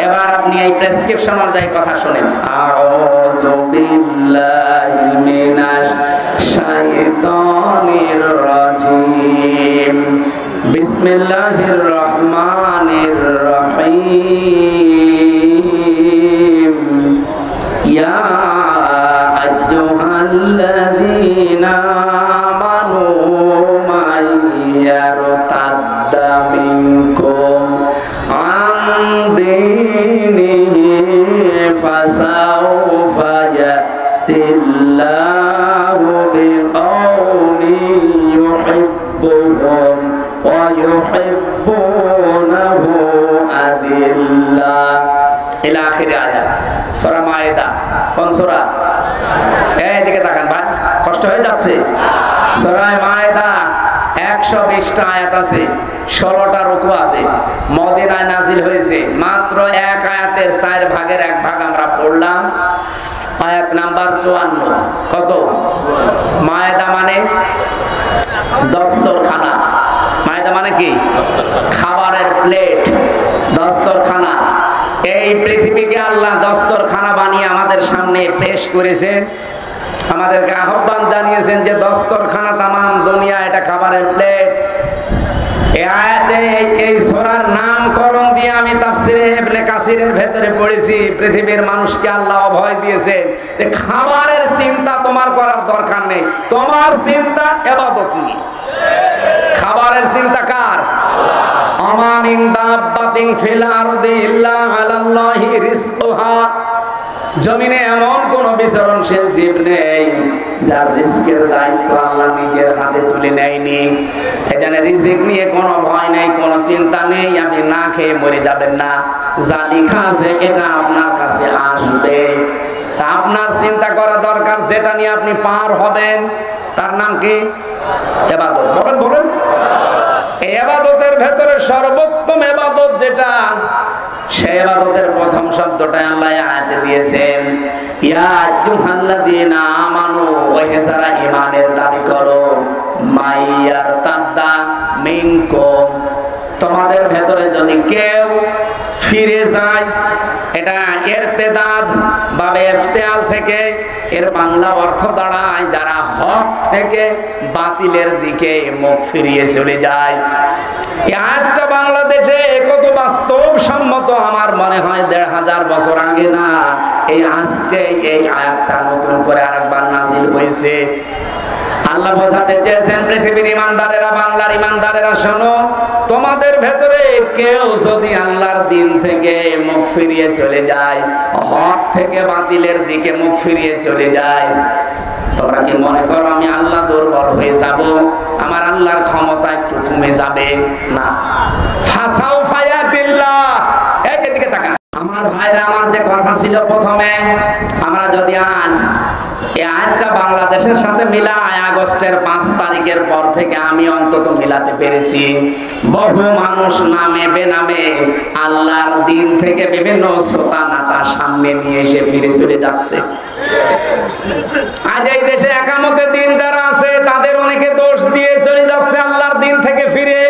এবার আপনি এই প্রেসক্রিপশন অনুযায়ী কথা শুনেন। আউযু বিল্লাহি মিনাশ শাইতানির রাজিম, বিসমিল্লাহির রহমানির রহিম। ইয়া আইয়ুহাল্লাযীনা আমানু মাইয়ারতাদ্দা মিনকুম আন দীনিহি ফাসাউফা ইয়াতিল্লাহু বিকওমিন ইউহিব্বুহুম ওয়া ইউহিব্বুনাহু আদিল্লাহ ইলা আখির আয়াত। সূরা মায়েদা কোন সূরা? এইদিকে তাকান ভাই, কষ্ট হয়ে যাচ্ছে। সূরা মায়েদা 120টা আয়াত আছে, 16টা রুকু আছে। মদিনায় নাজিল হয়েছে, মাত্র এক আয়াতের 4 ভাগের 1 ভাগ আমরা পড়লাম। আয়াত নাম্বার 54। কত? মায়েদা মানে দস্তরখানা। মায়েদা মানে কি? খাবারের প্লেট, দস্তরখানা। এই পৃথিবীকে আল্লাহ দস্তরখানা বানিয়ে আমাদের সামনে পেশ করেছেন। আমাদেরকে আহ্বান জানিয়েছেন যে দস্তরখানা তামাম দুনিয়া এটা খাবারের প্লেট। এই আয়াতে এই সূরার নামকরণ দিয়ে আমি তাফসীরে ইবনে কাসিরের ভেতরে পড়েছি, পৃথিবীর মানুষকে আল্লাহ অভয় দিয়েছেন যে খাবারের চিন্তা তোমার করার দরকার নেই, তোমার চিন্তা ইবাদত নিয়ে। খাবারের চিন্তা কার? আমা মিন দাব্বাতিন ফিল আরদি ইল্লা আলাল্লাহি রিজকুহা। জমিনে এমন কোন বিচরণশীল জীব নেই যার রিজকের দায়িত্ব আল্লাহ নিজের হাতে তুলে নেয়নি। এখানে রিজিক নিয়ে কোনো ভয় নেই, কোনো চিন্তা নেই। আপনি না খেয়ে মরে যাবেন না, যা লেখা আছে এটা আপনার কাছে আসবে। তা আপনার চিন্তা করা দরকার যেটা নিয়ে আপনি পার হবেন, তার নাম কি? ইবাদত। বলেন বলেন। এই ইবাদতের ভেতরে সর্বোত্তম ইবাদত যেটা, সেই ইবাদতের প্রথম শব্দটা আল্লাহ আয়াতে দিয়েছেন, ইয়া আইয়ুহাল্লাযীনা আমানু, ওহে যারা ঈমানের দাবি করো, মাইয়ারতাদ্দা মিনকুম, তোমাদের ভেতরে যদি কেউ ফিরে যায়। এটা ইরতিদাদ বা ইফতিআল থেকে, এর বাংলা অর্থ দাঁড়ায় যারা হক থেকে বাতিলের দিকে মুখ ফিরিয়ে চলে যায়। এই আয়াতটা বাংলাদেশে কত বাস্তবসম্মত আমার মনে হয় ১৫০০ বছর আগে না, এই আজকে এই আয়াতটা নতুন করে আরেকবার নাজিল হয়েছে। আল্লাহ বোঝাতে চেয়েছেন পৃথিবীর ইমানদারেরা, বাংলার ইমানদারেরা, শোনো, তোমাদের ভেতরে কেউ যদি আল্লাহর দিন থেকে মুখ ফিরিয়ে চলে যায়, হক থেকে বাতিলের দিকে মুখ ফিরিয়ে চলে যায়, তোমরা কি মনে করো আমি আল্লাহ দুর্বল হয়ে যাব, আমার আল্লাহর ক্ষমতা একটু কমে যাবে? না। ফাসাও ফায়াতিল্লাহ, এদিকে তাকান। আমার ভাইরা, আমার যে কথা ছিল প্রথমে, আমরা যদি আজ এই আয়াতটা বাংলাদেশের সাথে মিলাই, আগস্টের 5 তারিখের পর থেকে আমি অন্তত মিলাতে পেরেছি। বহু মানুষ নামে বেনামে আল্লাহর দিন থেকে বিভিন্ন শ্রোতা নাতা সামনে নিয়ে এসে ফিরে চলে যাচ্ছে। আজ এই দেশে একামতের দিন যারা আছে তাদের অনেকে দোষ দিয়ে চলে যাচ্ছে আল্লাহর দিন থেকে ফিরে।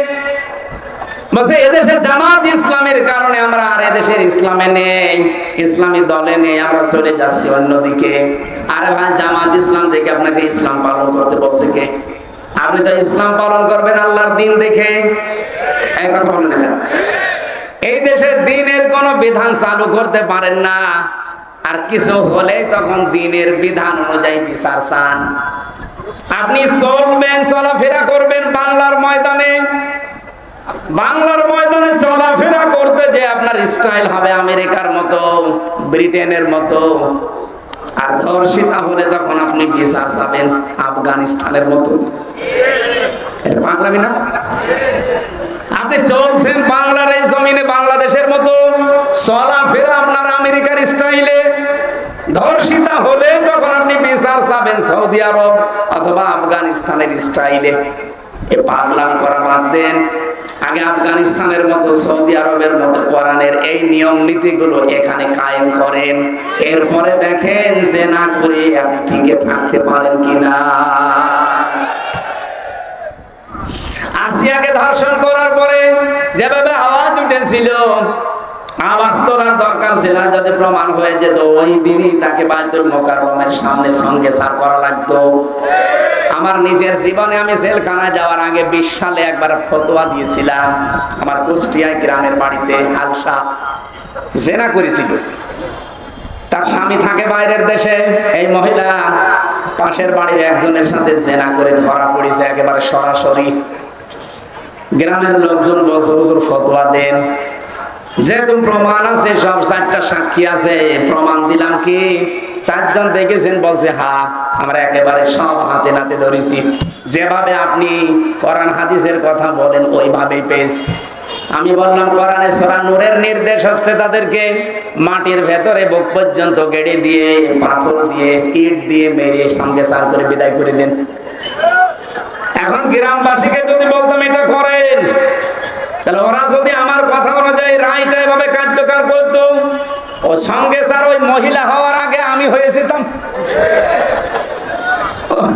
বলছে এদেশে জামাত ইসলামের কারণে আমরা আর এদেশের ইসলামে নেই, ইসলামী দলে নেই, আমরা চলে যাচ্ছি অন্যদিকে। আরে ভাই, জামাত ইসলাম দেখে আপনাকে ইসলাম পালন করতে বলছে কে? আপনি তো ইসলাম পালন করবেন আল্লাহর দিন দেখে। এই কথা বলেন না। এই দেশের দিনের কোন বিধান চালু করতে পারেন না, আর কিছু হলে তখন দিনের বিধান অনুযায়ী বিচার চান। আপনি চলবেন, চলাফেরা করবেন বাংলার ময়দানে, বাংলার ময়দানে চলাফেরা করতে যে আপনার স্টাইল হবে আমেরিকার মতো, ব্রিটেনের মতো, আর ধর্ষিতা হলে তখন আপনি বিচার চাবেন আফগানিস্তানের মতো। এটা পাগলামি না? আপনি চলছেন বাংলার এই জমিনে বাংলাদেশের মতো, চলাফেরা আপনার আমেরিকার স্টাইলে, ধর্ষিতা হলে তখন আপনি বিচার চাবেন সৌদি আরব অথবা আফগানিস্তানের স্টাইলে। এ পাগলামি করা বাদ দেন। আগে আফগানিস্তানের মতো, সৌদি আরবের মতো কোরআনের এই নিয়ম নীতিগুলো এখানে কায়েম করেন, এরপরে দেখেন যে না করে আপনি টিকে থাকতে পারেন কিনা। আসিয়াকে ধর্ষণ করার পরে যেভাবে আওয়াজ উঠেছিল, আওয়াজ তোলার দরকার ছিল, যদি প্রমাণ হয়ে যেত ওই দিনই তাকে বাইতুল মুকাররমের সামনে সঙ্গে সার করা লাগতো। আমার নিজের জীবনে আমি জেলখানায় যাওয়ার আগে 20 সালে একবার ফতোয়া দিয়েছিলাম। আমার কুষ্টিয়ায় গ্রামের বাড়িতে আলসা জেনা করেছিল, তার স্বামী থাকে বাইরের দেশে। এই মহিলা পাশের বাড়ির একজনের সাথে জেনা করে ধরা পড়েছে একেবারে সরাসরি। গ্রামের লোকজন বলছে হুজুর ফতোয়া দেন, যেহেতু প্রমাণ আছে, সব 4টা সাক্ষী আছে, প্রমাণ দিলাম কি 4 জন দেখেছেন? বলছে হ্যাঁ, আমরা একেবারে সব হাতে নাতে ধরেছি, যেভাবে আপনি কোরআন হাদিসের কথা বলেন ওইভাবেই পেয়েছি। আমি বললাম কোরআনে সূরা নূরের নির্দেশ হচ্ছে তাদেরকে মাটির ভেতরে বুক পর্যন্ত গেড়ে দিয়ে, পাথর দিয়ে, ইট দিয়ে মেরে সঙ্গে সার করে বিদায় করে দেন। এখন গ্রামবাসীকে যদি বলতাম এটা করেন, তাহলে ওরা যদি আমার কথা অনুযায়ী রায়টা এভাবে কার্যকর করতো, ও সঙ্গে স্যার ওই মহিলা হওয়ার আগে আমি হয়ে যেতাম।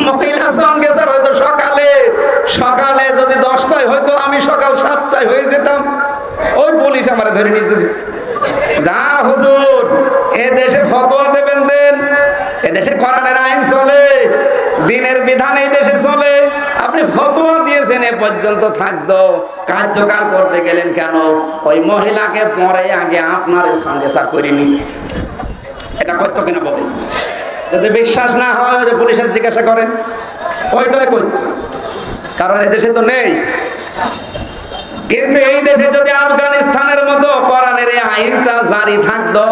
মহিলা সঙ্গে স্যার হয়তো সকালে যদি 10টায় হয়তো আমি সকাল 7টায় হয়ে যেতাম। ওই পুলিশ আমার ধরে নিয়ে যেত। যা হুজুর, এ দেশে ফতোয়া দেবেন দেন, এ দেশে কোরআনের আইন চলে, দিনের বিধান এই দেশে চলে। আপনি ফতোয়া দিয়েছেন, এ পর্যন্ত থাকতো, কার্যকর করতে গেলেন কেন? ওই মহিলাকে পরে আগে আপনার সঙ্গে সার করিনি। এটা করতো কিনা বলেন? যদি বিশ্বাস না হয় যে পুলিশের জিজ্ঞাসা করেন, ওইটাই করতো, কারণ এই দেশে তো নেই। কিন্তু এই দেশে যদি আফগানিস্তানের মতো কোরআনের এই আইনটা জারি থাকতো,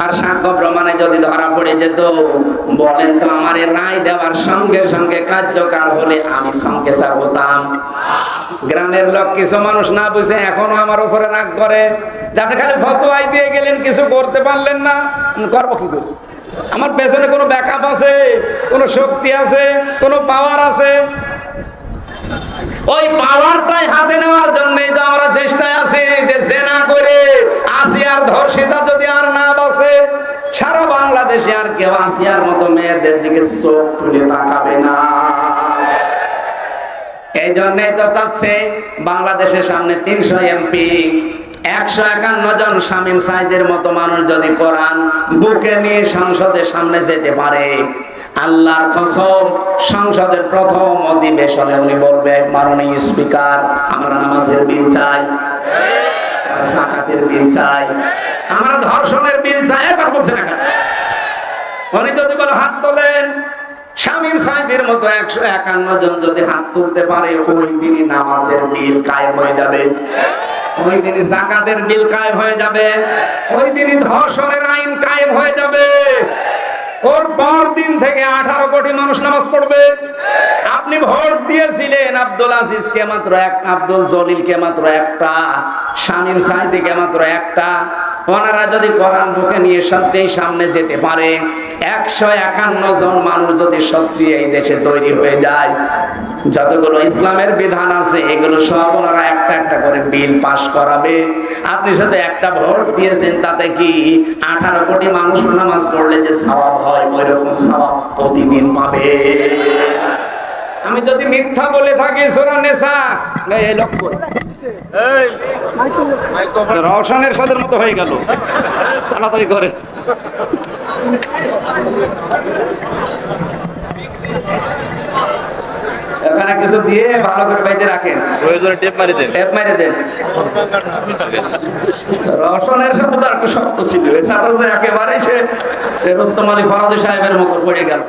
আর সাক্ষ্য প্রমাণে যদি ধরা পড়ে যেত, বলেন তো আমার এই রায় দেওয়ার সঙ্গে সঙ্গে কার্যকর হলে আমি সঙ্গে সার হতাম। গ্রামের লোক কিছু মানুষ না বুঝে এখনো আমার উপরে রাগ করে যে আপনি খালি ফতোয়াই দিয়ে গেলেন, কিছু করতে পারলেন না। করবো কি করে? আমার পেছনে কোনো ব্যাকআপ আছে, কোনো শক্তি আছে, কোনো পাওয়ার আছে। ওই পাওয়ারটাই হাতে নেওয়ার জন্যই তো আমরা চেষ্টায় আছি যে জেনা করে আসিয়ার ধর্ষিতা যদি আর না বাঁচে, সারা বাংলাদেশে আর কেউ আসিয়ার মতো মেয়েদের দিকে চোখ তুলে তাকাবে না। এই জন্যই তো চাচ্ছে বাংলাদেশের সামনে 300 এমপি, 151 জন শামীম সাইদের মতো মানুষ যদি কোরআন বুকে নিয়ে সংসদের সামনে যেতে পারে, আল্লাহর কসম সংসদের প্রথম অধিবেশনে উনি বলবে, মাননীয় স্পিকার, আমরা নামাজের বিল চাই, যাকাতের বিল চাই, আমরা ধর্ষণের বিল চাই। এটা বলছে না? উনি যদি বলে হাত তোলেন, শামীম সাইদের মতো 151 জন যদি হাত তুলতে পারে, ওই দিনই নামাজের বিল কায়েম হয়ে যাবে, ওই দিনই যাকাতের বিল কায়েম হয়ে যাবে, ওই দিনই ধর্ষণের আইন কায়েম হয়ে যাবে। ওর পর দিন থেকে 18 কোটি মানুষ নামাজ পড়বে। আপনি ভোট দিয়েছিলেন আব্দুল আজিজকে মাত্র এক, আব্দুল জলিলকে মাত্র একটা, শামীম সাঈদীকে মাত্র একটা। ওনারা যদি কোরআন বুকে নিয়ে সত্যিই সামনে যেতে পারে, 151 জন মানুষ যদি সত্যি এই দেশে তৈরি হয়ে যায়, যতগুলো ইসলামের বিধান আছে এগুলো সব ওনারা একটা একটা করে বিল পাস করাবে। আপনি শুধু একটা ভোট দিয়েছেন, তাতে কি 18 কোটি মানুষ নামাজ পড়লে যে সওয়াব হয় ওই রকম সওয়াব প্রতিদিন পাবে। আমি যদি মিথ্যা বলে থাকি সূরা নিসা, এই লক্ষ্য এই রওশনের সাদের মতো হয়ে গেল, তাড়াতাড়ি করে। এখানে কিছু দিয়ে ভালো করে বাইতে রাখেন, প্রয়োজনে টেপ মারি দেন, টেপ মারি দেন। রওশনের সাথে তো একটু শক্ত ছিল, এছাড়া যে একেবারে সে রুস্তম আলী ফরাজি সাহেবের মতো পড়ে গেল।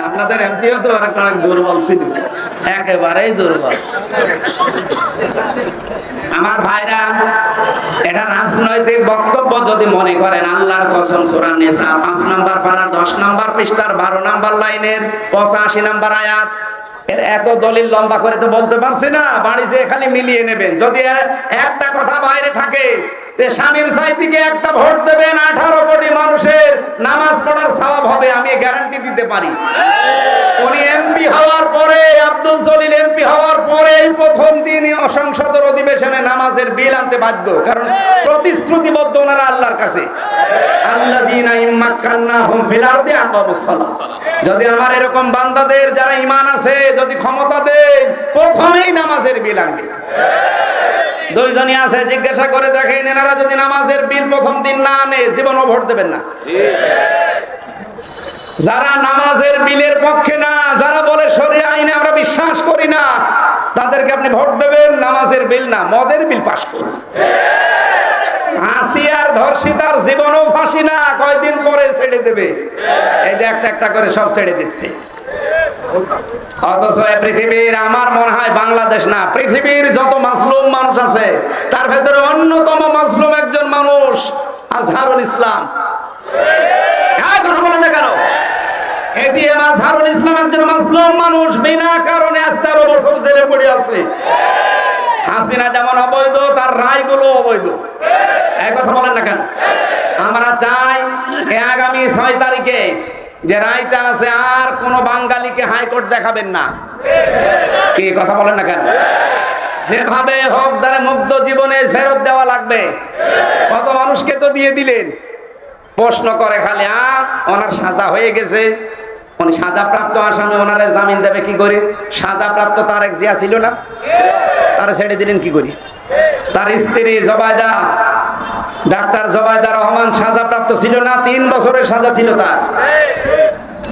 আপনাদের এমপিও তো অনেক দুর্বল ছিল, একেবারেই দুর্বল। আমার ভাইরা, এটা রাজনৈতিক বক্তব্য যদি মনে করেন, আল্লাহর কসম সূরা নিসা 5 নম্বর পারা 10 নম্বর পৃষ্ঠার 12 নম্বর লাইনের 85 নম্বর আয়াত। এর এত দলিল লম্বা করে তো বলতে পারছি না, বাড়ি যেয়ে খালি মিলিয়ে নেবেন। যদি একটা কথা বাইরে থাকে, শামীম সাঈদীকে একটা ভোট দেবেন, 18 কোটি মানুষের নামাজ পড়ার সওয়াব হবে, আমি গ্যারান্টি দিতে পারি। উনি এমপি হওয়ার পরে, আব্দুল জলিল এমপি হওয়ার পরে প্রথম দিন সংসদের অধিবেশনে নামাজের বিল আনতে বাধ্য, কারণ প্রতিশ্রুতিবদ্ধ ওনারা আল্লাহর কাছে, আল্লাযীনা ইম্মাক্কান্নাহুম ফিল আরদি আকামুস সালাহ। যদি আমার এরকম বান্দাদের যারা ঈমান আছে যদি ক্ষমতা দেয়, প্রথমেই নামাজের বিল আনবে। দুইজনই আছে, জিজ্ঞাসা করে দেখেন, এনারা যদি নামাজের বিল প্রথম দিন না আনে, জীবনও ভোট দেবেন না। যারা নামাজের বিলের পক্ষে না, যারা বলে শরীয়ত আইনে আমরা বিশ্বাস করি না, তাদেরকে আপনি ভোট দেবেন, নামাজের বিল না, মদের বিল পাস করুন। আসিয়ার ধর্ষিতার জীবনও ফাঁসি না, কয়দিন পরে ছেড়ে দেবে। এই যে একটা একটা করে সব ছেড়ে দিচ্ছে। অথচ পৃথিবীর, আমার মনে হয় বাংলাদেশ না, পৃথিবীর যত মাসলুম মানুষ আছে তার ভেতরে অন্যতম মাসলুম একজন মানুষ আজহারুল ইসলাম। কথা বলেন না কেন? এটিএম আজহারুল ইসলাম একজন মাসলুম মানুষ, বিনা কারণে আজ 13 বছর জেলে পড়ে আছে। হাসিনা যেমন অবৈধ, তার রায়গুলো অবৈধ। এই কথা বলেন না কেন? আমরা চাই আগামী 6 তারিখে যে রায়টা আছে, আর কোন বাঙালিকে হাইকোর্ট দেখাবেন না। কি কথা বলেন না কেন? যেভাবে হোক তারে মুগ্ধ জীবনে ফেরত দেওয়া লাগবে। কত মানুষকে তো দিয়ে দিলেন। প্রশ্ন করে খালি, ওনার সাজা হয়ে গেছে, উনি সাজাপ্রাপ্ত আসামি, ওনারে জামিন দেবে কি করে? সাজাপ্রাপ্ত তারেক জিয়া ছিল না, তারা ছেড়ে দিলেন কি করে? তার স্ত্রী জবায়দা, ডাক্তার জবায়দা রহমান সাজাপ্রাপ্ত ছিল না, 3 বছরের সাজা ছিল তার।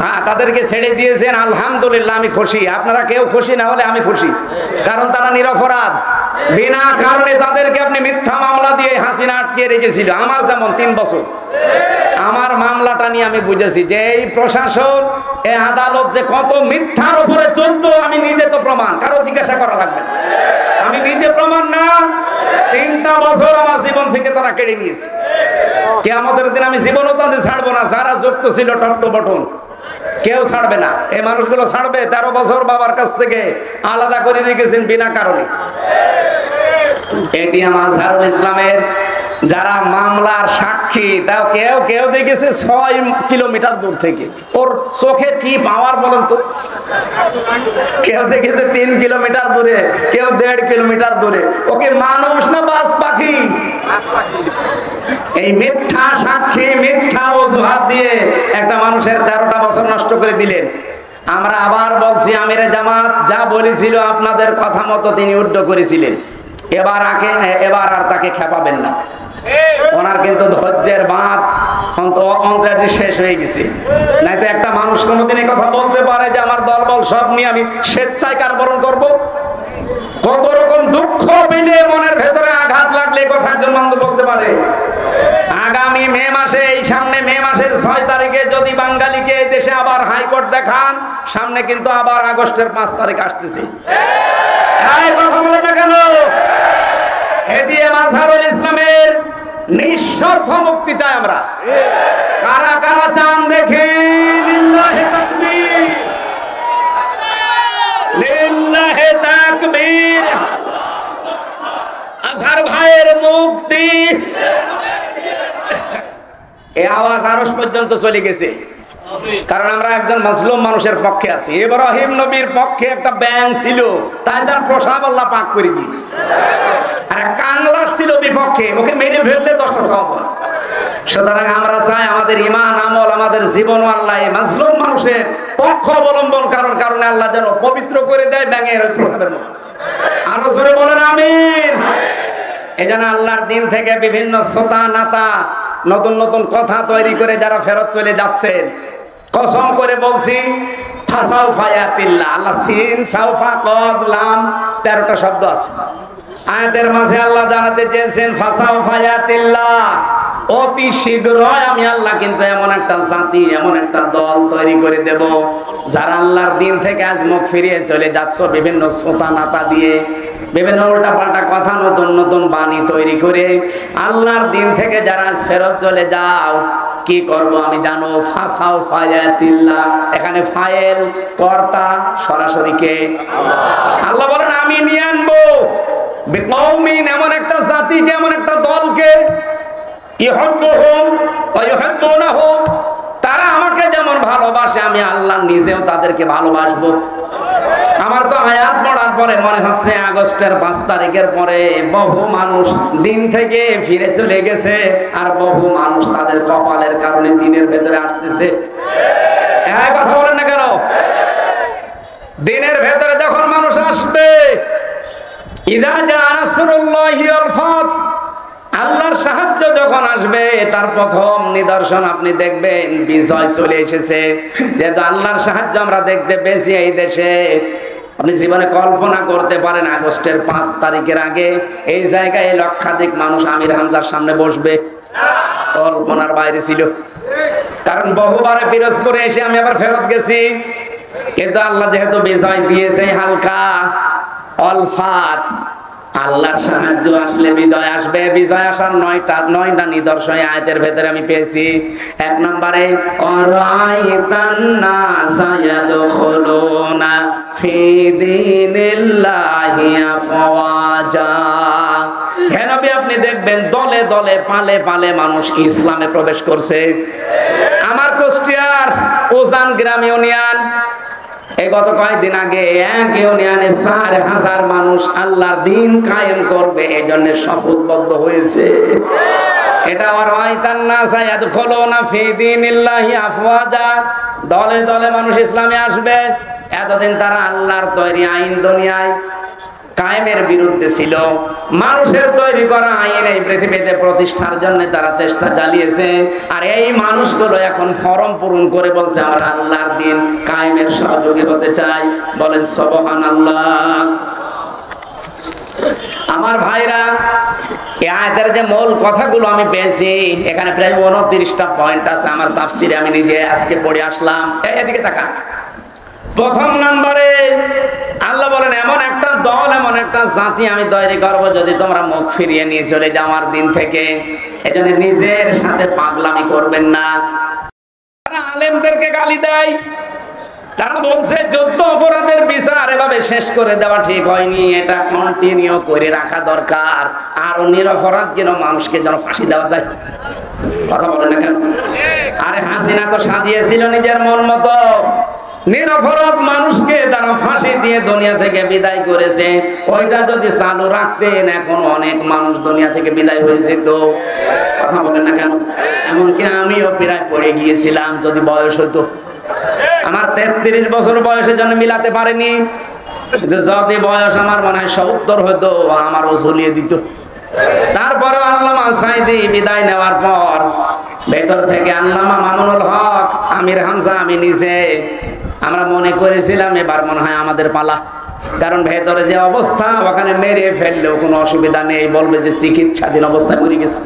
হ্যাঁ, তাদেরকে ছেড়ে দিয়েছেন, আলহামদুলিল্লাহ, আমি খুশি। আপনারা কেউ খুশি না হলে আমি খুশি, কারণ তারা নিরপরাধ। বিনা কারণে তাদেরকে আপনি মিথ্যা মামলা দিয়ে হাসিনা আটকে রেখেছিল। আমার যেমন 3 বছর, আমার মামলাটা নিয়ে আমি বুঝেছি যে এই প্রশাসন, এই আদালত যে কত মিথ্যার উপরে চলতো, আমি নিজে তো প্রমাণ, কারো জিজ্ঞাসা করা লাগবে না, আমি নিজে প্রমাণ না। 3টা বছর আমার জীবন থেকে তারা কেড়ে নিয়েছে। কিয়ামতের দিন আমি জীবনও তাদের ছাড়বো না। যারা যুক্ত ছিল টপ টু বটন, কেউ ছাড়বে না। এই মানুষগুলো ছাড়বে। 13 বছর বাবার কাছ থেকে আলাদা করে রেখেছেন বিনা কারণে। এটি আমার আজহারুল ইসলামের যারা মামলার সাক্ষী, তাও কেউ কেউ দেখেছে 6 কিলোমিটার দূর থেকে। ওর চোখে কি পাওয়ার বলেন তো? কেউ দেখেছে 3 কিলোমিটার দূরে, কেউ 1.5 কিলোমিটার দূরে। ওকে মানুষ না বাস পাখি? এই মিথ্যা সাক্ষী, মিথ্যা অজুহাত দিয়ে একটা মানুষের 13টা বছর নষ্ট করে দিলেন। আমরা আবার বলছি, আমিরে জামাত যা বলেছিল আপনাদের কথা মতো তিনি উদ্ধ করেছিলেন। এবার আর তাকে খেপাবেন না। ওনার কিন্তু ধৈর্যের বাঁধ অন্তরে শেষ হয়ে গেছে। নাই তো একটা মানুষ কোনোদিন এই কথা বলতে পারে যে আমার দলবল সব নিয়ে আমি স্বেচ্ছায় কারাবরণ করব? কত রকম দুঃখ পেলে মনের ভেতরে আঘাত লাগলে কথা একজন মানুষ বলতে পারে? আগামী মে মাসে, এই সামনে মে মাসের 6 তারিখে যদি বাঙালিকে এই দেশে আবার হাইকোর্ট দেখান, সামনে কিন্তু আবার আগস্টের 5 তারিখ আসতেছে। এই কথা বলে না কেন? এটিএম আজহারুল ইসলামের নিঃস্বার্থ মুক্তি চাই আমরা। কারা কারা চান দেখি? লিল্লাহি তাকবীর, লিল্লাহি তাকবীর। আজহার ভাইয়ের মুক্তি। এই আওয়াজ আরশ পর্যন্ত চলে গেছে, কারণ আমরা একজন মুসলিম মানুষের পক্ষে আছি। ইব্রাহিম নবীর পক্ষে একটা ব্যাঙ ছিল, তাই তার প্রসাব আল্লাহ পাক করে দিয়েছে। আর কাংলার ছিল বিপক্ষে, ওকে মেরে ফেললে 10টা সওয়াব হয়। সুতরাং আমরা চাই আমাদের ঈমান আমল, আমাদের জীবন আল্লাহ এই মুসলিম মানুষের পক্ষ অবলম্বন কারণে আল্লাহ যেন পবিত্র করে দেয় ব্যাঙের প্রভাবের মতো। আরো জোরে বলেন আমিন। এই জন্য আল্লাহর দিন থেকে বিভিন্ন সোতা নাতা নতুন নতুন কথা তৈরি করে যারা ফেরত চলে যাচ্ছেন, কসম করে বলছি ফাসাউ ফায়াতিল্লাহ, আল্লাহ সিন সাউফা কদ লাম 13টা শব্দ আছে আয়াতের মাঝে। আল্লাহ জানাতে চেয়েছেন ফাসাউ ফায়াতিল্লাহ, অতি শীঘ্রই আমি আল্লাহ কিন্তু এমন একটা জাতি, এমন একটা দল তৈরি করে দেব যারা আল্লাহর দিন থেকে আজ মুখ ফিরিয়ে চলে যাচ্ছ বিভিন্ন সোতা নাতা দিয়ে, বিভিন্ন উল্টা পাল্টা কথা, নতুন নতুন বাণী তৈরি করে আল্লাহর দিন থেকে যারা আজ ফেরত চলে যাও, কি করব আমি জানো? ফাসাউ ফায়াতিল্লাহ, এখানে ফাইল কর্তা সরাসরি কে? আল্লাহ বলেন আমি নিয়ে আনবো বিকৌমিন, এমন একটা জাতিকে, এমন একটা দলকে, ইউহিব্বুহুম ওয়া ইউহিব্বুনাহুম, তারা আমাকে যেমন ভালোবাসে আমি আল্লাহ নিজেও তাদেরকে ভালোবাসবো। আমার তো আয়াত পড়ার পরে মনে হচ্ছে আগস্টের 5 তারিখের পরে বহু মানুষ দিন থেকে ফিরে চলে গেছে, আর বহু মানুষ তাদের কপালের কারণে দিনের ভেতরে আসতেছে। এই কথা বলেন না কেন? দিনের ভেতরে যখন মানুষ আসবে, ইযা জা নাসরুল্লাহি ওয়াল ফাত, আল্লাহর সাহায্য যখন আসবে, তার প্রথম নিদর্শন আপনি দেখবেন বিজয় চলে এসেছে। যেহেতু আল্লাহর সাহায্য আমরা দেখতে পেয়েছি এই দেশে, আপনি জীবনে কল্পনা করতে পারেন আগস্টের 5 তারিখের আগে এই জায়গায় লক্ষাধিক মানুষ আমির হামজার সামনে বসবে? কল্পনার বাইরে ছিল। কারণ বহুবারে পিরোজপুরে এসে আমি আবার ফেরত গেছি, কিন্তু আল্লাহ যেহেতু বিজয় দিয়েছে হালকা অলফাত, আল্লাহর সাহায্য আসলে বিজয় আসবে। বিজয় আসার 9টা নিদর্শন আয়াতের ভেতরে আমি পেয়েছি। 1 নম্বরে অরাইতান নাসা ইয়াদখুলুনা ফি দীনিল্লাহি আফওয়াজা, হে নবী আপনি দেখবেন দলে দলে পালে পালে মানুষ ইসলামে প্রবেশ করছে। আমার কুষ্টিয়ার ওজান গ্রাম ইউনিয়ন, এই গত কয়েকদিন আগে এক ইউনিয়নে 4000 মানুষ আল্লাহর দ্বীন কায়েম করবে এই জন্য শপথবদ্ধ হয়েছে। এটা ওয়ারাইতান নাসা ইয়াদখুলুনা ফি দীনিল্লাহি আফওয়াজা, দলে দলে মানুষ ইসলামে আসবে। এতদিন তারা আল্লাহর তৈরি আইন দুনিয়ায় কায়েমের বিরুদ্ধে ছিল। মানুষের তৈরি করা আইন এই পৃথিবীতে প্রতিষ্ঠার জন্য তারা চেষ্টা চালিয়েছে, আর এই মানুষগুলো এখন ফরম পূরণ করে বলছে আমরা আল্লাহর দ্বীন কায়েমের সহযোগী হতে চাই। বলেন সুবহানাল্লাহ। আমার ভাইরা, এই আয়াতের যে মূল কথাগুলো আমি পেয়েছি, এখানে প্রায় 29টা পয়েন্ট আছে আমার তাফসিরে, আমি নিজে আজকে পড়ে আসলাম। এদিকে তাকান। প্রথম নম্বরে আল্লাহ বলেন এমন একটা দল, এমন একটা জাতি আমি তৈরি করব যদি তোমরা মুখ ফিরিয়ে নিয়ে চলে যাও আমার দিন থেকে। এজন্য নিজের সাথে পাগলামি করবেন না। তারা আলেমদেরকে গালি দেয়, তারা বলছে যুদ্ধ অপরাধের বিচার এভাবে শেষ করে দেওয়া ঠিক হয়নি, এটা কন্টিনিউ করে রাখা দরকার। আর নিরপরাধ যেন মানুষকে যেন ফাঁসি দেওয়া যায়। কথা বলে না কেন? আরে হাসিনা তো সাজিয়েছিল নিজের মন মতো, নিরপরাধ মানুষকে তারা ফাঁসি দিয়ে দুনিয়া থেকে বিদায় করেছে। ওইটা যদি চালু রাখতেন এখন অনেক মানুষ দুনিয়া থেকে বিদায় হয়েছে। তো কথা বলেন না কেন? এমনকি আমিও প্রায় পড়ে গিয়েছিলাম যদি বয়স হতো। আমার 33 বছর বয়সের জন্য মিলাতে পারেনি, যদি বয়স আমার মনে হয় 70 হতো আমারও ঝুলিয়ে দিত। তারপরে আল্লামা সাইদি বিদায় নেওয়ার পর ভেতর থেকে আল্লামা মামুনুল হক, আমির হামজা, আমি নিজে আমরা মনে করেছিলাম এবার মনে হয় আমাদের পালা। কারণ ভেতরে যে অবস্থা, ওখানে মেরে ফেললেও কোনো অসুবিধা নেই, বলবে যে চিকিৎসাধীন অবস্থায় মরে গেছে।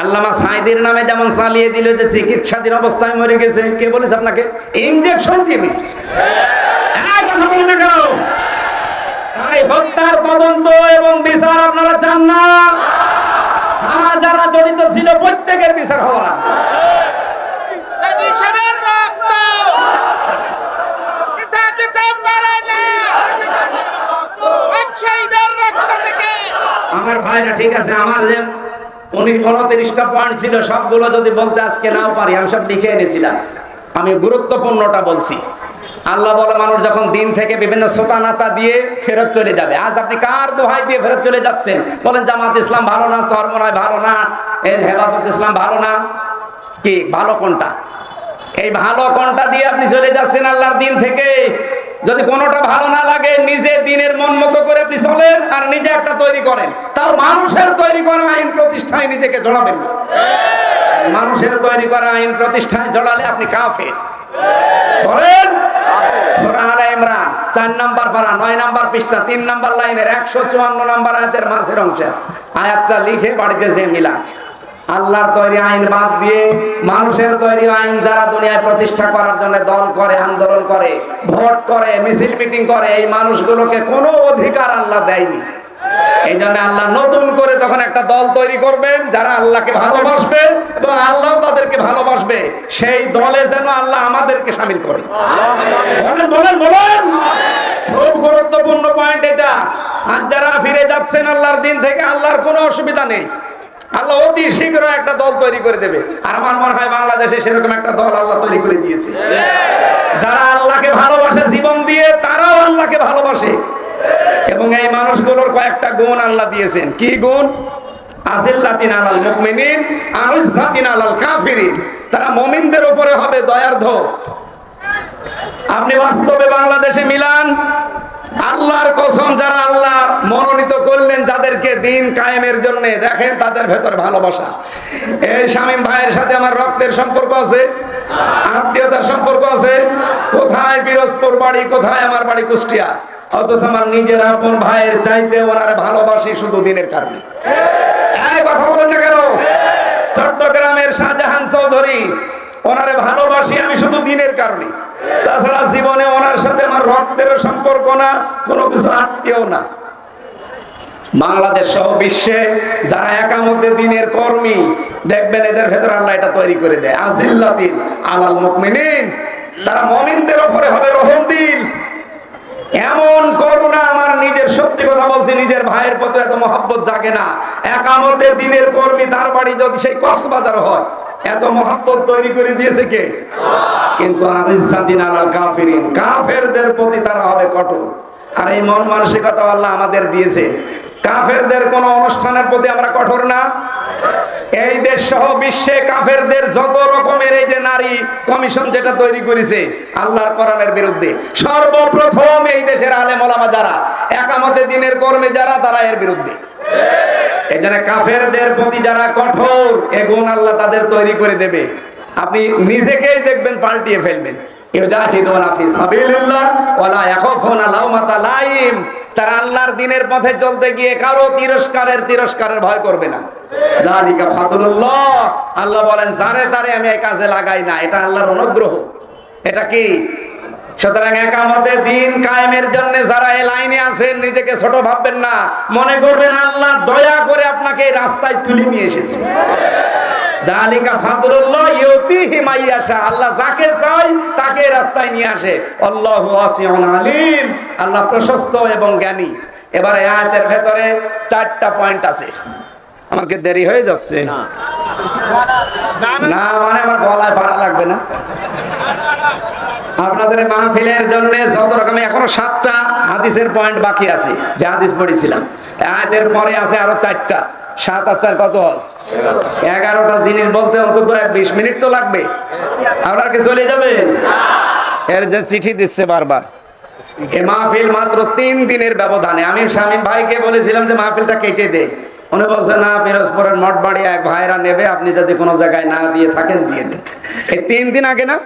আল্লামা সাইদির নামে যেমন চালিয়ে দিল যে চিকিৎসাধীন অবস্থায় মরে গেছে। কে বলেছে আপনাকে? ইনজেকশন দিয়ে দিচ্ছে। হত্যার তদন্ত এবং বিচার আপনারা চান না? যারা জড়িত ছিল প্রত্যেকের বিচার হওয়া। আমার ভাইরা ঠিক আছে, আমার যে 29টা পয়েন্ট ছিল সবগুলো যদি বলতে আজকে নাও পারি, আমি সব লিখে এনেছিলাম। আমি গুরুত্বপূর্ণটা বলছি। আল্লাহ বলে মানুষ যখন দিন থেকে বিভিন্ন সোতানাতা দিয়ে ফেরত চলে যাবে। আজ আপনি কার দোহাই দিয়ে ফেরত চলে যাচ্ছেন? বলেন জামাত ইসলাম ভালো না, চরমনায় ভালো না, এই হেফাজত ইসলাম ভালো না, কি ভালো কোনটা? এই ভালো কোনটা দিয়ে আপনি চলে যাচ্ছেন আল্লাহর দিন থেকে? যদি কোনোটা ভালো না লাগে, নিজে দিনের মন মতো করে আপনি চলেন আর নিজে একটা তৈরি করেন। তার মানুষের তৈরি করা আইন প্রতিষ্ঠায় নিজেকে জড়াবেন না। মানুষের তৈরি করা আইন প্রতিষ্ঠায় জড়ালে আপনি কাফের। বলেন সূরা আলে ইমরান 4 নাম্বার পারা 9 নাম্বার পৃষ্ঠা 3 নাম্বার লাইনের 154 নাম্বার আয়াতের মাঝের অংশে আয়াতটা লিখে বাড়িতে যে মিলান। আল্লাহর তৈরি আইন বাদ দিয়ে মানুষের তৈরি আইন যারা দুনিয়ায় প্রতিষ্ঠা করার জন্য দল করে, আন্দোলন করে, ভোট করে, মিছিল মিটিং করে, এই মানুষগুলোকে কোনো অধিকার আল্লাহ দেয়নি। এই জন্য আল্লাহ নতুন করে তখন একটা দল তৈরি করবেন যারা আল্লাহকে ভালোবাসবে এবং আল্লাহ তাদেরকে ভালোবাসবে। সেই দলে যেন আল্লাহ আমাদেরকে শামিল করে। বলেন বলেন বলেন, খুব গুরুত্বপূর্ণ পয়েন্ট এটা। আর যারা ফিরে যাচ্ছেন আল্লাহর দিন থেকে, আল্লাহর কোনো অসুবিধা নেই, আল্লাহ অতি শীঘ্র একটা দল তৈরি করে দেবে। আর আমার মনে হয় বাংলাদেশে সেরকম একটা দল আল্লাহ তৈরি করে দিয়েছে। যারা আল্লাহকে ভালোবাসে জীবন দিয়ে, তারাও আল্লাহকে ভালোবাসে। এবং এই মানুষগুলোর কয়েকটা গুণ আল্লাহ দিয়েছেন। কি গুণ? আজিল্লাতিন আলাল মুমিনিন আইজ্জাতিন আলাল কাফিরিন। তারা মুমিনদের উপরে হবে দয়ার্ধ। আপনি বাস্তবে বাংলাদেশে মিলান, আল্লাহর কসম, যারা আল্লাহ মনোনীত করলেন যাদেরকে দিন কায়েমের জন্য, দেখেন তাদের ভেতর ভালোবাসা। এই শামীম ভাইয়ের সাথে আমার রক্তের সম্পর্ক আছে, আত্মীয়তার সম্পর্ক আছে। কোথায় পিরোজপুর বাড়ি, কোথায় আমার বাড়ি কুষ্টিয়া, অথচ আমার নিজের আপন ভাইয়ের চাইতে ওনারা ভালোবাসি শুধু দিনের কারণে। এই কথা বলেন না কেন? চট্টগ্রামের শাহজাহান চৌধুরী, ওনারে ভালোবাসি আমি শুধু দিনের কারণে। তাছাড়া জীবনে ওনার সাথে আমার রক্তের সম্পর্ক না, কোনো কিছু আত্মীয় না। বাংলাদেশ সহ বিশ্বে যারা একামতে দিনের কর্মী, দেখবেন এদের ভেতর আল্লাহ এটা তৈরি করে দেয়। আজিল্লাতিন আলাল মুমিনিন, তারা মুমিনদের উপরে হবে রহমদিল। এমন করুণা, আমার নিজের সত্যি কথা বলছি, নিজের ভাইয়ের প্রতি এত মহব্বত জাগে না। একামতে দিনের কর্মী, তার বাড়ি যদি সেই কক্সবাজার হয়, এত মহব্বত তৈরি করে দিয়েছে কে? কিন্তু আইজ্জাতিন আলাল কাফিরিন, কাফেরদের প্রতি তারা হবে কঠোর। আর এই মন মানসিকতা আল্লাহ আমাদের দিয়েছে। কাফেরদের কোন অনুষ্ঠানের প্রতি আমরা কঠোর না। এই দেশ সহ বিশ্বে কাফেরদের যত রকমের এই যে নারী কমিশন যেটা তৈরি করেছে আল্লাহর কোরআনের বিরুদ্ধে, সর্বপ্রথম এই দেশের আলেম ওলামা যারা একামতে দিনের কর্মে যারা, তারা এর বিরুদ্ধে। এই জন্য কাফেরদের প্রতি যারা কঠোর, এ গুণ আল্লাহ তাদের তৈরি করে দেবে। আপনি নিজেকেই দেখবেন পাল্টিয়ে ফেলবেন। ইউজাহিদুনা ফি সাবিলিল্লাহ ওয়ালা ইয়াখাফুনা লাওমাতা লাইম, তারা আল্লাহর দিনের পথে চলতে গিয়ে কারো তিরস্কারের ভয় করবে না। যালিকা ফাদলুল্লাহ, আল্লাহ বলেন যারে তারে আমি এই কাজে লাগাই না, এটা আল্লাহর অনুগ্রহ। এটা কি? সুতরাং একামতে দিন কায়েমের জন্য যারা এই লাইনে আছেন, নিজেকে ছোট ভাববেন না, মনে করবেন আল্লাহ দয়া করে আপনাকে এই রাস্তায় তুলে নিয়ে এসেছে। যালিকা ফাদলুল্লাহ ইউতিহি মাইয়াশা, আল্লাহ যাকে চায় তাকে রাস্তায় নিয়ে আসে। আল্লাহু ওয়াসিউন আলিম, আল্লাহ প্রশস্ত এবং জ্ঞানী। এবারে আয়াতের ভেতরে 4টা পয়েন্ট আছে। আমার কি দেরি হয়ে যাচ্ছে? না মানে আমার গলায় ভাড়া লাগবে না। আপনাদের মাহফিলের জন্য যত রকম এখনো 7টা হাদিসের পয়েন্ট বাকি আছে, যে হাদিস পড়েছিলাম। আয়াতের পরে আছে আরো 4টা। 7 আর 4 কত হয়? 11টা জিনিস বলতে অন্তত 20 মিনিট তো লাগবে। আপনারা কি চলে যাবেন? এর যে চিঠি দিচ্ছে বারবার, এই মাহফিল মাত্র 3 দিনের ব্যবধানে। আমি শামীম ভাইকে বলেছিলাম যে মাহফিলটা কেটে দে, উনি বলছে না, পিরোজপুরের মঠবাড়ি এক ভাইরা নেবে, আপনি যদি কোনো জায়গায় না দিয়ে থাকেন দিয়ে দেন। এই 3 দিন আগে না,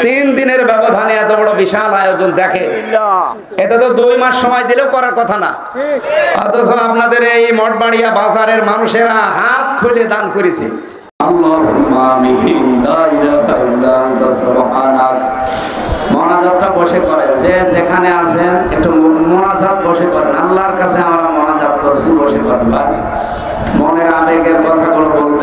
3 দিনের ব্যবধানে এত বড় বিশাল আয়োজন। দেখে এটা তো 2 মাস সময় দিলেও করার কথা না, অথচ আপনাদের এই মঠবাড়িয়া বাজারের মানুষেরা হাত খুলে দান করেছে। আল্লাহুম্মা আমিন, লা ইলাহা ইল্লা আনতা সুবহানাক। মোনাজাতটা বসে করেন, যে যেখানে আছেন একটু মোনাজাত বসে করেন। আল্লাহর কাছে আমরা মোনাজাত করছি, বসে করবেন। মনের আবেগের কথাগুলো বলবেন।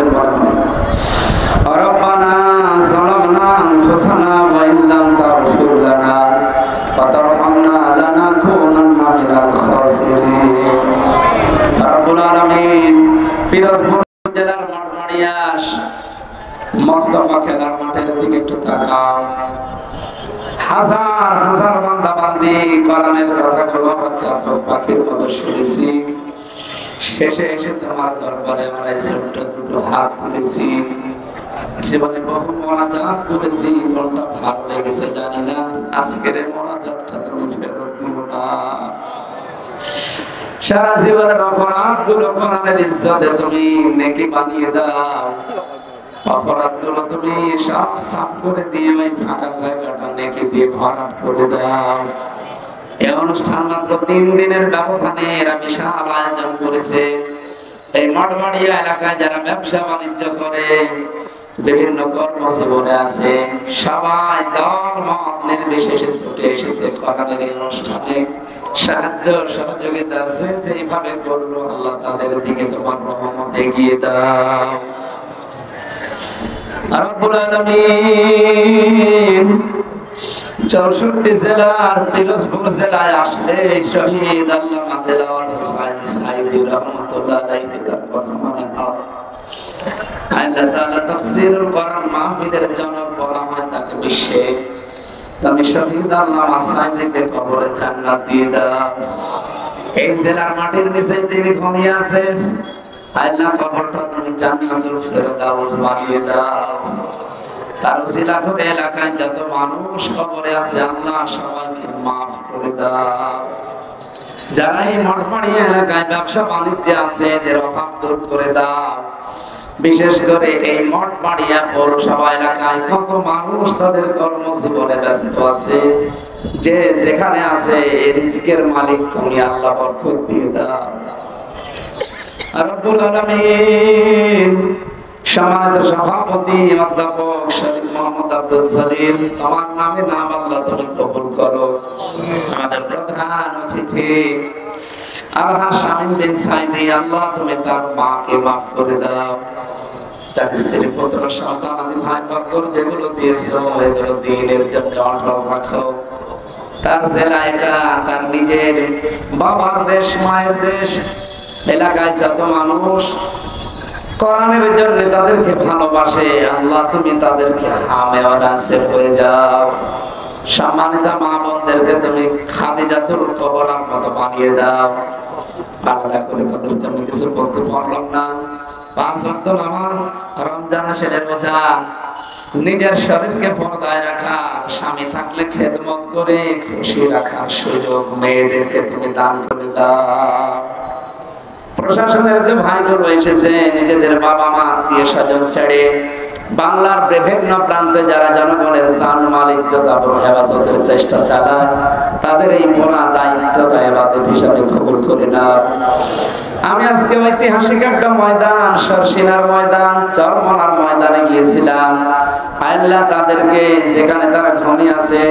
পিরোজপুর জেলার মঠবাড়িয়াস মোস্তফা খেলার মাঠের দিকে একটু তাকাও। হাজার হাজার বান্দা বান্দি কোরআনের কথাগুলো চাতক পাখির মতো শুনেছি। শেষে এসে তোমার দরবারে আমরা এই ছোট্ট দুটো হাত তুলেছি। জীবনে বহু মোনাজাত করেছি, কোনটা ভালো লেগেছে জানি না। আজকের এই মোনাজাতটা তুমি ফেরত দিও না। সারা জীবনের অপরাধ গুলো কোরআনের ইজ্জতে তুমি নেকি বানিয়ে দাও। অপরাধ গুলো তুমি সব সাফ করে দিয়ে ওই ফাঁকা জায়গাটা নেকি দিয়ে ভরাট করে দাও। এই অনুষ্ঠান মাত্র 3 দিনের ব্যবধানে এরা বিশাল আয়োজন করেছে। এই মঠবাড়িয়া এলাকায় যারা ব্যবসা বাণিজ্য করে, বিভিন্ন কর্মজীবনে আছে, সবাই দল মত নির্বিশেষে ছুটে এসেছে কোরআনের এই অনুষ্ঠানে। সাহায্য সহযোগিতা আছে, যেভাবে করলো আল্লাহ তাদের দিকে তোমার রহমত এগিয়ে দাও। রব্বুল আলামিন 64 জেলার পিরোজপুর জেলায় আসলে শহীদ আল্লামা দেলাওয়ার হোসেন সাইদি রহমাতুল্লাহ আলাইহি তার কথা মনে হয়। আল্লাহ তাআলা তাফসীরুল কোরআন মাহফিলের জনক বলা হয় তাকে বিশ্বে। তুমি শহীদ আল্লামা সাইদিকে কবরে জান্নাত দিয়ে দাও। এই জেলার মাটির নিচে তিনি ঘুমিয়ে আছেন, আল্লাহ কবরটা তুমি জান্নাতুল ফেরদাউস বানিয়ে দাও। তার উসিলা করে এলাকায় যত মানুষ কবরে আছে আল্লাহ সবাইকে মাফ করে দাও। যারা এই মঠবাড়িয়া এলাকায় ব্যবসা বাণিজ্যে আছে এদের অভাব দূর করে দাও। বিশেষ করে এই মঠবাড়িয়া পৌরসভা এলাকায় কত মানুষ তাদের কর্মজীবনে ব্যস্ত আছে, যে যেখানে আছে রিজিকের মালিক তুমি আল্লাহ বরকত দিয়ে দাও। রব্বুল আলামিন সম্মানিত সভাপতি অধ্যাপক শরীফ মোহাম্মদ আব্দুল সলিম, তোমার নামে নাম আল্লাহ তুমি কবুল করো। আমাদের প্রধান অতিথি আলহাজ শামীম বিন সাইদি, আল্লাহ তুমি তার মাকে মাফ করে দাও। তার স্ত্রী পুত্র সন্তান আদি ভাই বকর যেগুলো দিয়েছো এগুলো দ্বীনের জন্য অটল রাখো। তার জেলা এটা, তার নিজের বাবার দেশ, মায়ের দেশ, এলাকায় যত মানুষ কোরআনের জন্য তাদেরকে ভালোবাসে আল্লাহ তুমি তাদেরকে হামেওয়ালা সে হয়ে যাও। সম্মানিত মা বোনদেরকে তুমি খাদিজাতুল কুবরার মতো বানিয়ে দাও। আলাদা করে তাদের জন্য কিছু বলতে পারলাম না। 5 ওয়াক্ত নামাজ, রমজান মাসের রোজা, নিজের শরীরকে পর্দায় রাখা, স্বামী থাকলে খেদমত করে খুশি রাখার সুযোগ মেয়েদেরকে তুমি দান করে দাও। প্রশাসনের যে ভাইগুলো এসেছে নিজেদের বাবা মা আত্মীয় স্বজন ছেড়ে বাংলার বিভিন্ন প্রান্তে যারা জনগণের জান মাল ইজ্জত আবরু হেফাজতের চেষ্টা চালায়, তাদের এই পুরা দায়িত্ব ইবাদত হিসাবে কবুল করে নাও। আমি আজকে ঐতিহাসিক একটা ময়দান, সরসিনার ময়দান, চরমনার ময়দানে গিয়েছিলাম। আল্লাহ তাদেরকে যেখানে তারা ঘুমিয়ে আছে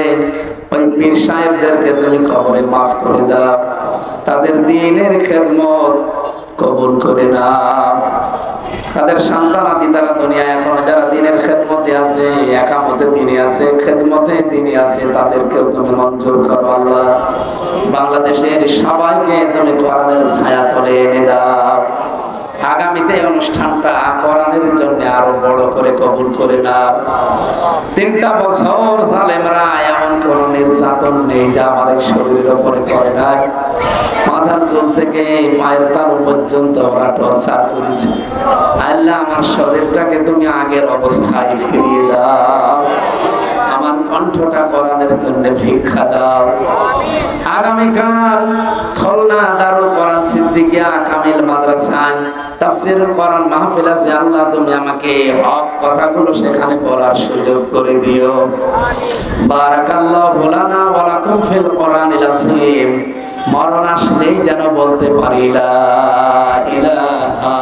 ওই পীর সাহেবদেরকে তুমি কবরে মাফ করে দাও। তাদের দ্বীনের খেদমত কবুল করে নাও। তাদের সন্তান আদি তারা দুনিয়ায় এখনো যারা দ্বীনের খেদমতে আছে, একামতে দ্বীনে আছে, খেদমতে দ্বীনে আছে, তাদেরকেও তুমি মঞ্জুর করো আল্লাহ। বাংলাদেশের সবাইকে তুমি কোরআনের ছায়া তলে এনে দাও। আগামীতে অনুষ্ঠানটা কোরআনের জন্য আরো বড় করে কবুল করে নাও। 3টা বছর জালেমরা এমন কোন নির্যাতন নেই যা আমাদের শরীরের উপরে করে নাই। মাথার চুল থেকে পায়ের তালু পর্যন্ত ওরা টর্চার করেছে। আল্লাহ আমার শরীরটাকে তুমি আগের অবস্থায় ফিরিয়ে দাও। আমার কণ্ঠটা কোরআনের জন্য ভিক্ষা দাও। আগামীকাল খুলনা দারুল কোরআন সিদ্দিকিয়া কামিল মাদ্রাসায় তাফসীরুল কোরআন মাহফিল আছে। আল্লাহ তুমি আমাকে হক কথাগুলো সেখানে বলার সুযোগ করে দিও। বারাকাল্লাহু লানা ওয়া লাকুম ফিল কোরআনিল আযীম। মরণ আসলেই যেন বলতে পারি লা ইলাহা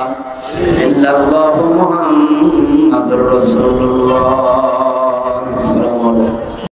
ইল্লাল্লাহু মুহাম্মাদুর রাসূলুল্লাহ। আসসালামু আলাইকুম।